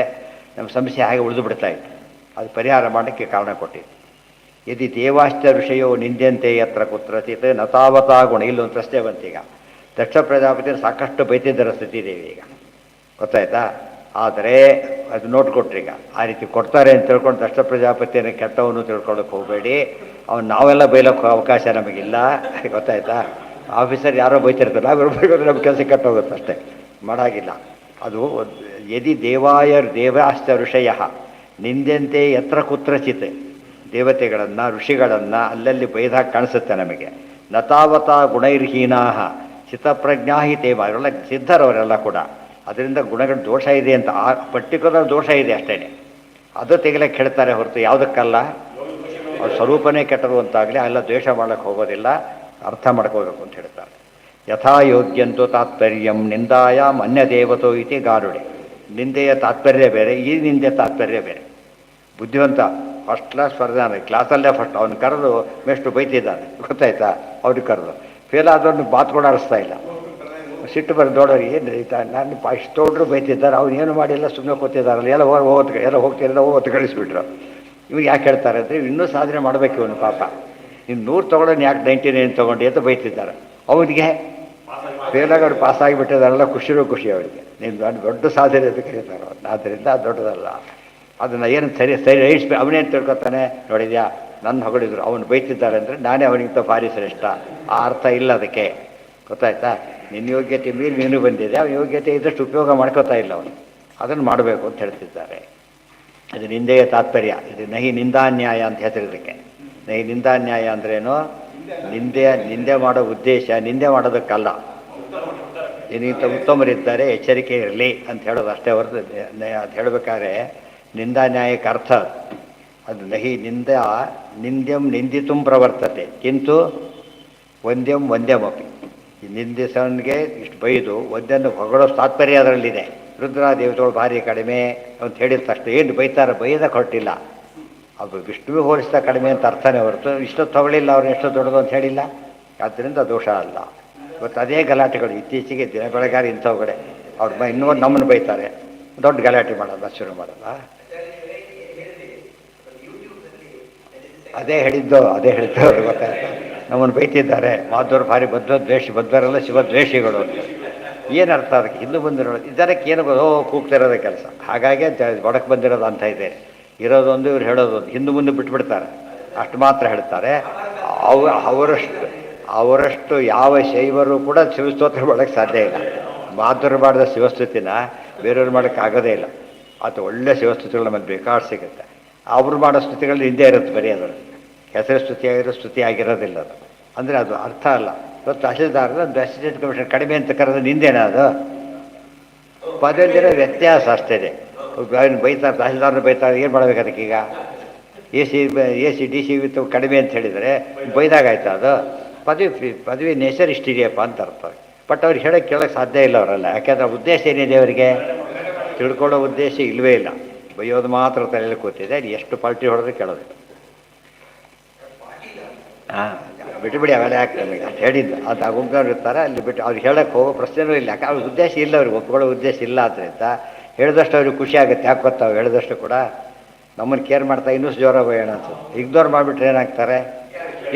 [SPEAKER 1] ನಮ್ಮ ಸಮಸ್ಯೆ ಹಾಗೆ ಉಳಿದು ಬಿಡ್ತಾ ಇತ್ತು. ಅದು ಪರಿಹಾರ ಮಾಡೋಕ್ಕೆ ಕಾರಣ ಕೊಟ್ಟಿದ್ದು. ಯದಿ ದೇವಾಶ್ಚ ಋಷಿಯೋ ನಿಂದ್ಯಂತೆ ಯತ್ರ ಕುತ್ರಚಿತ್ ನ ತಾವತಾ ಗುಣ. ಇಲ್ಲೊಂದು ಪ್ರಶ್ನೆ ಬಂತೀಗ. ದಕ್ಷ ಪ್ರಜಾಪತಿ ಸಾಕಷ್ಟು ಬೈತಿದ್ದರ ಸ್ಥಿತಿದೇವಿ ಈಗ ಗೊತ್ತಾಯ್ತಾ. ಆದರೆ ಅದು ನೋಟ್ ಕೊಟ್ರಿ. ಈಗ ಆ ರೀತಿ ಕೊಡ್ತಾರೆ ಅಂತ ತಿಳ್ಕೊಂಡು ದಕ್ಷ ಪ್ರಜಾಪತಿಯನ್ನು ಕೆಟ್ಟವನು ತಿಳ್ಕೊಳ್ಳೋಕೆ ಹೋಗಬೇಡಿ. ಅವ್ನು ನಾವೆಲ್ಲ ಬೈಲೋಕ್ಕೆ ಅವಕಾಶ ನಮಗಿಲ್ಲ, ಗೊತ್ತಾಯ್ತಾ. ಆಫೀಸರ್ ಯಾರೋ ಬೈತಿರ್ತಾರೆ, ನಾವು ಬೈಗೋದ್ರೆ ನಮ್ಮ ಕೆಲಸ ಕೆಟ್ಟೋಗುತ್ತೆ ಅಷ್ಟೇ, ಮಾಡಾಗಿಲ್ಲ. ಅದು ಯದಿ ದೇವಾಶ್ಚ ಋಷಯ ನಿಂದ್ಯಂತೆ ಯತ್ರ ಕುತ್ರಚಿತ್. ದೇವತೆಗಳನ್ನು ಋಷಿಗಳನ್ನು ಅಲ್ಲಲ್ಲಿ ಬೈದಾಗ ಕಾಣಿಸುತ್ತೆ ನಮಗೆ. ನತಾವತಾ ಗುಣೈರ್ಹೀನಾ ಚಿತ್ತಪ್ರಜ್ಞಾ ಹಿ ತೇವ. ಅವರೆಲ್ಲ ಸಿದ್ಧರವರೆಲ್ಲ ಕೂಡ. ಅದರಿಂದ ಗುಣಗಳ ದೋಷ ಇದೆ ಅಂತ ಆ ಪರ್ಟಿಕ್ಯುಲರ್ ದೋಷ ಇದೆ ಅಷ್ಟೇ, ಅದು ತೆಗಿಲಕ್ಕೆ ಹೇಳ್ತಾರೆ ಹೊರತು ಯಾವುದಕ್ಕಲ್ಲ. ಅವ್ರ ಸ್ವರೂಪನೇ ಕೆಟ್ಟರು ಅಂತಾಗಲಿ ಅಲ್ಲ, ದ್ವೇಷ ಮಾಡೋಕ್ಕೆ ಹೋಗೋದಿಲ್ಲ, ಅರ್ಥ ಮಾಡ್ಕೋಬೇಕು ಅಂತ ಹೇಳ್ತಾರೆ. ಯಥಾ ಯೋಗ್ಯಂತೂ ತಾತ್ಪರ್ಯಂ ನಿಂದಾಯಾಮ್ ಅನ್ಯ ದೇವತೋ ಇತಿ ಗಾರುಡೆ. ನಿಂದೆಯ ತಾತ್ಪರ್ಯ ಬೇರೆ, ಈ ನಿಂದೆ ತಾತ್ಪರ್ಯ ಬೇರೆ. ಬುದ್ಧಿವಂತ ಫಸ್ಟ್ ಕ್ಲಾಸ್ ಬರ್ದಾನೆ, ಕ್ಲಾಸಲ್ಲೇ ಫಸ್ಟ್. ಅವ್ನು ಕರೆದು ಮೇಷ್ಟು ಬೈತಿದ್ದಾನೆ, ಗೊತ್ತಾಯ್ತಾ. ಅವ್ರಿಗೆ ಕರೆದು ಫೇಲ್ ಆದವ್ರನ್ನ ಬಾತ್ ಕೂಡ ಆಡಿಸ್ತಾ ಇಲ್ಲ. ಸಿಟ್ಟು ಬರೋದು ದೊಡ್ಡವ್ರು, ಏನು ರೈತಾ ನಾನು ಇಷ್ಟು ದೊಡ್ಡರು ಬೈತಿದ್ದಾರೆ, ಅವ್ನು ಏನು ಮಾಡಿಲ್ಲ, ಸುಮ್ಮನೆ ಕೂತಿದ್ದಾರಲ್ಲ, ಎಲ್ಲ ಹೋಗೋದು ಕಳಿಸ್ಬಿಟ್ರು. ಇವ್ರು ಯಾಕೆ ಹೇಳ್ತಾರೆ ಅಂದರೆ ಇನ್ನೂ ಸಾಧನೆ ಮಾಡಬೇಕು ಇವನು ಪಾಪ. ನೀನು 100 ತೊಗೊಳ್ಳೋನು ಯಾಕೆ 99 ತೊಗೊಂಡು ಅಂತ ಬೈತಿದ್ದಾರೆ. ಅವನಿಗೆ ಫೇಲಾಗೋರು ಪಾಸ್ ಆಗಿಬಿಟ್ಟಿದಾರಲ್ಲ, ಖುಷಿ ಅವರಿಗೆ. ನೀನು ದೊಡ್ಡ ಸಾಧನೆ ಅಂತ ಕರೀತಾರೆ ಅವ್ರು. ಆದ್ದರಿಂದ ಅದು ದೊಡ್ಡದಲ್ಲ. ಅದನ್ನು ಏನು ಸರಿ ಅವನೇನು ತಿಳ್ಕೊತಾನೆ, ನೋಡಿದ್ಯಾ ನನ್ನ ಹೊಗಳಿದ್ರು, ಅವನು ಬೈತಿದ್ದಾರೆ ಅಂದರೆ ನಾನೇ ಅವನಿಗಿಂತ ಭಾರಿ ಶ್ರೇಷ್ಠ. ಆ ಅರ್ಥ ಇಲ್ಲ ಅದಕ್ಕೆ, ಗೊತ್ತಾಯ್ತಾ. ನಿನ್ನ ಯೋಗ್ಯತೆ ಮೀರಿ ನೀನು ಬಂದಿದೆ, ಅವನ ಯೋಗ್ಯತೆ ಇದ್ದಷ್ಟು ಉಪಯೋಗ ಮಾಡ್ಕೋತಾ ಇಲ್ಲ ಅವನು. ಅದನ್ನು ಮಾಡಬೇಕು ಅಂತ ಹೇಳ್ತಿದ್ದಾರೆ. ಅದು ನಿಂದೆಯ ತಾತ್ಪರ್ಯ. ಇದು ನಹಿ ನಿಂದಾನ್ಯಾಯ ಅಂತ ಹೆಸರಿದ್ದಕ್ಕೆ. ನಹಿ ನಿಂದಾನ್ಯಾಯ ಅಂದ್ರೇನು, ನಿಂದೆ ಮಾಡೋ ಉದ್ದೇಶ ನಿಂದೆ ಮಾಡೋದಕ್ಕಲ್ಲ. ನಿನಗಿಂತ ಉತ್ತಮರಿದ್ದಾರೆ, ಎಚ್ಚರಿಕೆ ಇರಲಿ ಅಂತ ಹೇಳೋದು ಅಷ್ಟೇ ಹೊರತು ಅದು ಹೇಳಬೇಕಾದ್ರೆ ನಿಂದಾನ್ಯಾಯಕ್ಕೆ ಅರ್ಥ ಅದು ನಹಿ ನಿಂದ್ಯಂ ನಿಂದಿತು ಪ್ರವರ್ತತೆ ಕಿಂತು ವಂದ್ಯಮಪಿ. ಈ ನಿಂದಿಸವನಿಗೆ ಇಷ್ಟು ಬೈದು ಒಂದನ್ನು ಹೊಗಳೋ ತಾತ್ಪರ್ಯ ಅದರಲ್ಲಿದೆ. ರುದ್ರಾದೇವತೆಗಳು ಭಾರಿ ಕಡಿಮೆ ಅಂತ ಹೇಳಿದ ತಕ್ಷಣ ಏನು ಬೈತಾರೆ, ಬೈದಕ್ಕೆ ಹೊರಟಿಲ್ಲ. ಅದು ವಿಷ್ಣುವಿಗೆ ಹೋಲಿಸಿದ ಕಡಿಮೆ ಅಂತ ಅರ್ಥನೇ ಹೊರತು ಇಷ್ಟೊತ್ತು ಹೊಗಳಿಲ್ಲ, ಅವ್ರನ್ನ ಎಷ್ಟು ದೊಡ್ಡದು ಅಂತ ಹೇಳಿಲ್ಲ. ಆದ್ದರಿಂದ ದೋಷ ಅಲ್ಲ. ಇವತ್ತು ಅದೇ ಗಲಾಟೆಗಳು ಇತ್ತೀಚೆಗೆ ದಿನ ಬೆಳಗಾರಿ ಇಂಥವುಗಡೆ ಅವ್ರ ಇನ್ನೂ ನಮ್ಮನ್ನು ಬೈತಾರೆ, ದೊಡ್ಡ ಗಲಾಟೆ ಮಾಡೋಲ್ಲ, ಶುರು ಮಾಡಲ್ಲ. ಅದೇ ಹೇಳಿದ್ದು ಅವ್ರು ಗೊತ್ತಾಯ್ತು. ನಮ್ಮನ್ನು ಬೈತಿದ್ದಾರೆ, ಮಾಧವರು ಭಾರಿ ಬದ್ಧರೆಲ್ಲ ಶಿವದ್ವೇಷಿಗಳು ಅಂತ. ಏನು ಅರ್ಥ ಅದಕ್ಕೆ? ಹಿಂದೂ ಬಂದಿರೋದು ಇದಕ್ಕೆ ಏನು ಕೂಗ್ತಿರೋದೇ ಕೆಲಸ. ಹಾಗಾಗಿ ಒಡಕ್ಕೆ ಬಂದಿರೋದು ಅಂತ ಇದೆ. ಇರೋದೊಂದು ಇವ್ರು ಹೇಳೋದೊಂದು, ಹಿಂದೂ ಮುಂದೆ ಬಿಟ್ಬಿಡ್ತಾರೆ, ಅಷ್ಟು ಮಾತ್ರ ಹೇಳ್ತಾರೆ. ಅವರಷ್ಟು ಯಾವ ಶೈವರು ಕೂಡ ಶಿವಸ್ತೋತ್ರ ಮಾಡೋಕ್ಕೆ ಸಾಧ್ಯ ಇಲ್ಲ. ಮಾಧವರು ಮಾಡಿದ ಶಿವಸ್ತುತಿನ ಬೇರೆಯವ್ರು ಮಾಡೋಕ್ಕೆ ಆಗೋದೇ ಇಲ್ಲ. ಅದು ಒಳ್ಳೆ ಶಿವಸ್ತುತಿಗಳು ನಮಗೆ ಬೇಕಾದ್ರೆ ಸಿಗುತ್ತೆ. ಅವ್ರು ಮಾಡೋ ಸ್ತುತಿಗಳು ಹಿಂದೆ ಇರುತ್ತೆ, ಬರೀ ಅದರ ಹೆಸರು ಸ್ತುತಿಯಾಗಿರೋ ಸ್ತುತಿ ಆಗಿರೋದಿಲ್ಲ ಅದು. ಅಂದರೆ ಅದು ಅರ್ಥ ಅಲ್ಲ. ಇವತ್ತು ತಹಸೀಲ್ದಾರರು ಅಸಿಸ್ಟೆಂಟ್ ಕಮಿಷನರ್ ಕಡಿಮೆ ಅಂತ ಕರೆದು ನಿಂದೇನ ಅದು? ಪದವಿಯಲ್ಲಿರೋ ವ್ಯತ್ಯಾಸ ಅಷ್ಟೇ. ಬೈತಾರೆ, ತಹಸೀಲ್ದಾರರು ಬೈತಾರೆ, ಏನು ಮಾಡಬೇಕು ಅದಕ್ಕೀಗ? A C D C with ಕಡಿಮೆ ಅಂತ ಹೇಳಿದರೆ ಬೈದಾಗಾಯ್ತು. ಅದು ಪದವಿ ನೇಚರ್ ಇಷ್ಟಿದೆಯಪ್ಪ ಅಂತ ಅರ್ಥ. ಬಟ್ ಅವ್ರಿಗೆ ಹೇಳೋಕ್ಕೆ ಕೇಳೋಕ್ಕೆ ಸಾಧ್ಯ ಇಲ್ಲ ಅವರೆಲ್ಲ. ಯಾಕೆಂದರೆ ಉದ್ದೇಶ ಏನಿದೆ ಅವರಿಗೆ? ತಿಳ್ಕೊಳ್ಳೋ ಉದ್ದೇಶ ಇಲ್ಲವೇ ಇಲ್ಲ. ಬೈಯೋದು ಮಾತ್ರ ತಲೆಯಲ್ಲಿ ಕೂತಿದೆ. ಅದು ಎಷ್ಟು ಪಾರ್ಟಿ ಹೊಡೆದ್ರೆ ಕೇಳೋದಿಲ್ಲ. ಹಾಂ, ಬಿಟ್ಟುಬಿಡಿ ಅವೆಲ್ಲ ಯಾಕೆ ನಮಗೆ ಅಂತ ಹೇಳಿದ್ದು. ಅದು ಒಗ್ಗವ್ರು ಇರ್ತಾರೆ ಅಲ್ಲಿ ಬಿಟ್ಟು ಅವ್ರಿಗೆ ಹೇಳೋಕ್ಕೆ ಹೋಗೋ ಪ್ರಶ್ನೆನೂ ಇಲ್ಲ. ಯಾಕೆ ಅವ್ರಿಗೆ ಉದ್ದೇಶ ಇಲ್ಲ, ಅವ್ರಿಗೆ ಒಪ್ಕೊಳ್ಳೋ ಉದ್ದೇಶ ಇಲ್ಲ. ಆದ್ದರಿಂದ ಹೇಳಿದಷ್ಟು ಅವ್ರಿಗೆ ಖುಷಿ ಆಗುತ್ತೆ. ಯಾಕೆ ಗೊತ್ತಾ, ಅವ್ರು ಹೇಳಿದಷ್ಟು ಕೂಡ ನಮ್ಮನ್ನು ಕೇರ್ ಮಾಡ್ತಾ ಇನ್ನೂ ಜೋರ ಬಯೋಣ ಅನ್ಸುತ್ತೆ. ಇಗ್ನೋರ್ ಮಾಡಿಬಿಟ್ರೆ ಏನಾಗ್ತಾರೆ,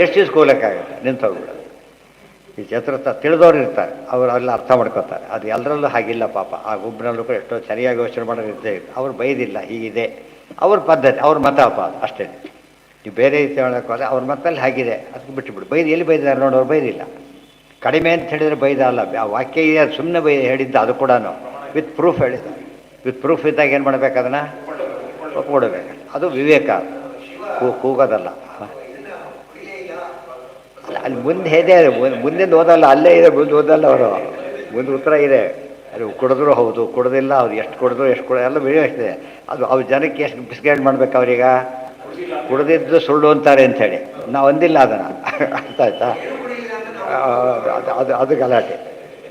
[SPEAKER 1] ಎಷ್ಟು ದಿವ್ಸ ಹೋಗ್ಲಿಕ್ಕಾಗುತ್ತೆ, ನಿಂತೋಗ್ಬಿಡೋದು. ಈ ಚತುರ್ಥ ತಿಳಿದವ್ರು ಇರ್ತಾರೆ, ಅವರು ಎಲ್ಲ ಅರ್ಥ ಮಾಡ್ಕೋತಾರೆ. ಅದು ಎಲ್ಲರಲ್ಲೂ ಹಾಗಿಲ್ಲ ಪಾಪ. ಆ ಒಬ್ಬರಲ್ಲೂ ಕೂಡ ಎಷ್ಟೋ ಸರಿಯಾಗಿ ಯೋಚನೆ ಮಾಡೋರು ಇರ್ತೇ ಅವ್ರು ಬೈದಿಲ್ಲ, ಹೀಗಿದೆ ಅವ್ರ ಪದ್ಧತಿ, ಅವ್ರ ಮತ ಅಪ್ಪ ಅದು ಅಷ್ಟೇ. ನೀವು ಬೇರೆ ರೀತಿ ಹೇಳೋಕ್ಕೋದ್ರೆ ಅವ್ರ ಮತಲ್ಲಿ ಹಾಗಿದೆ, ಅದಕ್ಕೆ ಬಿಟ್ಟುಬಿಡು. ಬೈದು ಎಲ್ಲಿ ಬೈದಿದ್ದಾರೆ ನೋಡೋರು, ಬೈದಿಲ್ಲ. ಕಡಿಮೆ ಅಂತ ಹೇಳಿದರೆ ಬೈದ ಅಲ್ಲ, ಆ ವಾಕ್ಯ ಇದೆ, ಅದು ಸುಮ್ಮನೆ ಹೇಳಿದ್ದ, ಅದು ಕೂಡ ವಿತ್ ಪ್ರೂಫ್ ಹೇಳಿದ. ವಿತ್ ಪ್ರೂಫ್ ಇದ್ದಾಗ ಏನು ಮಾಡ್ಬೇಕು, ಅದನ್ನು ಒಪ್ಕೊಡ್ಬೇಕು. ಅದು ವಿವೇಕ, ಕೂಗೋದಲ್ಲ. ಅಲ್ಲಿ ಮುಂದೆ ಇದೆ, ಮುಂದಿಂದ ಓದಲ್ಲ, ಅಲ್ಲೇ ಇದೆ, ಮುಂದೆ ಓದಲ್ಲ ಅವರು. ಮುಂದೆ ಉತ್ತರ ಇದೆ. ಅದು ಕುಡಿದ್ರು ಹೌದು, ಕುಡ್ದಿಲ್ಲ ಅವ್ರು, ಎಷ್ಟು ಕುಡಿದ್ರು ಎಷ್ಟು ಕುಡ ಎಲ್ಲ ವಿಡಿಯೋ ಎಷ್ಟಿದೆ. ಅದು ಅವ್ರ ಜನಕ್ಕೆ ಎಷ್ಟು ಬಿಸ್ಗೇಡ್ ಮಾಡ್ಬೇಕು ಅವ್ರೀಗ. ಕುಡ್ದಿದ್ದು ಸುಳ್ಳು ಅಂತಾರೆ ಅಂಥೇಳಿ ನಾವು ಅಂದಿಲ್ಲ ಅದನ್ನು, ಅರ್ಥ ಆಯ್ತಾ. ಅದು ಗಲಾಟೆ.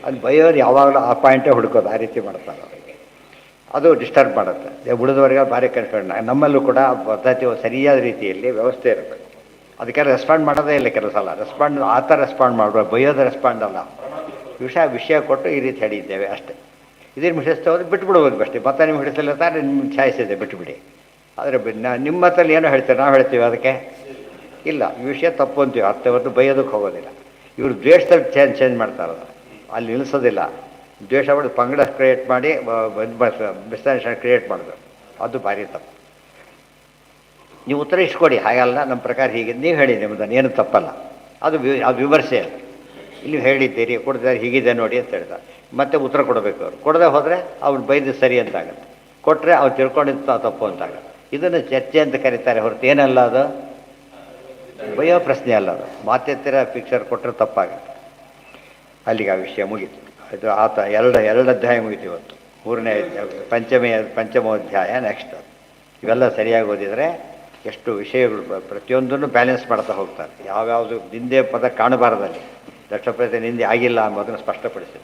[SPEAKER 1] ಅದು ಬೈಯೋರು ಯಾವಾಗಲೂ ಆ ಪಾಯಿಂಟೇ ಹುಡುಕೋದು, ಆ ರೀತಿ ಮಾಡ್ತಾರೆ. ಅದು ಡಿಸ್ಟರ್ಬ್ ಮಾಡುತ್ತೆ ಉಳಿದವರಿಗೆ, ಭಾರಿ ಕನ್ಫ್ಯೂಷನ್. ನಮ್ಮಲ್ಲೂ ಕೂಡ ಪದ್ಧತಿ ಸರಿಯಾದ ರೀತಿಯಲ್ಲಿ ವ್ಯವಸ್ಥೆ ಇರಬೇಕು. ಅದಕ್ಕೆ ರೆಸ್ಪಾಂಡ್ ಮಾಡೋದೇ ಇಲ್ಲ ಕೆಲವು ಸಲ. ರೆಸ್ಪಾಂಡ್ ಆ ಥರ ರೆಸ್ಪಾಂಡ್ ಮಾಡಬೇಕು, ಬೈಯೋದು ರೆಸ್ಪಾಂಡ್ ಅಲ್ಲ. ವಿಷಯ ಕೊಟ್ಟು ಈ ರೀತಿ ಹೇಳಿದ್ದೇವೆ ಅಷ್ಟೇ. ಇದನ್ನು ಮಿಡಿಸ್ತಾ ಹೋದ್ರೆ ಬಿಟ್ಬಿಡ್ಬೋದು ಅಷ್ಟೇ. ಮತ್ತೆ ನಿಮ್ಗೆ ಹಿಡಿಸಲಿಲ್ಲ ತಾನೆ, ನಿಮ್ಗೆ ಚಾಯ್ಸಿದೆ, ಬಿಟ್ಟುಬಿಡಿ. ಆದರೆ ನಿಮ್ಮ ಮತ್ತಲ್ಲಿ ಏನೋ ಹೇಳ್ತೀವಿ, ನಾವು ಹೇಳ್ತೀವಿ ಅದಕ್ಕೆ ಇಲ್ಲ, ಈ ವಿಷಯ ತಪ್ಪು ಅಂತೀವಿ, ಅರ್ಥ ಹೊತ್ತು ಬೈಯೋದಕ್ಕೆ ಹೋಗೋದಿಲ್ಲ. ಇವರು ದ್ವೇಷದಲ್ಲಿ ಚೇಂಜ್ ಮಾಡ್ತಾರಲ್ಲ, ಅಲ್ಲಿ ನಿಲ್ಲಿಸೋದಿಲ್ಲ. ದ್ವೇಷ ಮಾಡಿ ಪಂಗಡ ಕ್ರಿಯೇಟ್ ಮಾಡಿ ಮಿಸ್ಅಂಡರ್ಸ್ಟ್ಯಾಂಡ್ ಕ್ರಿಯೇಟ್ ಮಾಡೋದು, ಅದು ಭಾರಿ ತಪ್ಪು. ನೀವು ಉತ್ತರ ಇಸ್ಕೊಡಿ, ಹಾಗಲ್ಲ ನಮ್ಮ ಪ್ರಕಾರ ಹೀಗೆ ನೀವು ಹೇಳಿ, ನಿಮ್ಮದನ್ನು ಏನು ತಪ್ಪಲ್ಲ. ಅದು ವಿಮರ್ಶೆ. ಇಲ್ಲಿ ಹೇಳಿದ್ದೀರಿ, ಕೊಡ್ತಾರೆ ಹೀಗಿದೆ ನೋಡಿ ಅಂತ ಹೇಳ್ತಾರೆ. ಮತ್ತೆ ಉತ್ತರ ಕೊಡಬೇಕು. ಅವರು ಕೊಡದೆ ಹೋದರೆ ಅವ್ನು ಬೈದು ಸರಿ ಅಂತಾಗುತ್ತೆ, ಕೊಟ್ಟರೆ ಅವ್ರು ತಿಳ್ಕೊಂಡಿದ್ದು ತಪ್ಪು ಅಂತಾಗುತ್ತೆ. ಇದನ್ನು ಚರ್ಚೆ ಅಂತ ಕರೀತಾರೆ ಹೊರತು ಏನಲ್ಲ, ಅದು ಬೈಯೋ ಪ್ರಶ್ನೆ ಅಲ್ಲ. ಅದು ಮಾತೆತ್ತಿರ ಪಿಕ್ಚರ್ ಕೊಟ್ಟರೆ ತಪ್ಪಾಗುತ್ತೆ. ಅಲ್ಲಿಗೆ ಆ ವಿಷಯ ಮುಗೀತು. ಇದು ಆತ ಎರಡು ಅಧ್ಯಾಯ ಮುಗೀತು ಇವತ್ತು. ಮೂರನೇ ಪಂಚಮೋಧ್ಯಾಯ ನೆಕ್ಸ್ಟ್. ಇವೆಲ್ಲ ಸರಿಯಾಗಿ ಓದಿದರೆ ಎಷ್ಟು ವಿಷಯಗಳು ಪ್ರತಿಯೊಂದನ್ನು ಬ್ಯಾಲೆನ್ಸ್ ಮಾಡ್ತಾ ಹೋಗ್ತಾರೆ. ಯಾವ್ಯಾವುದು ನಿಂದೆ ಪದ ಕಾಣಬಾರದಲ್ಲಿ, ದಕ್ಷಪ್ರಯತ್ನ ನಿಂದೆ ಆಗಿಲ್ಲ ಅನ್ನೋದನ್ನು ಸ್ಪಷ್ಟಪಡಿಸಿದೆ.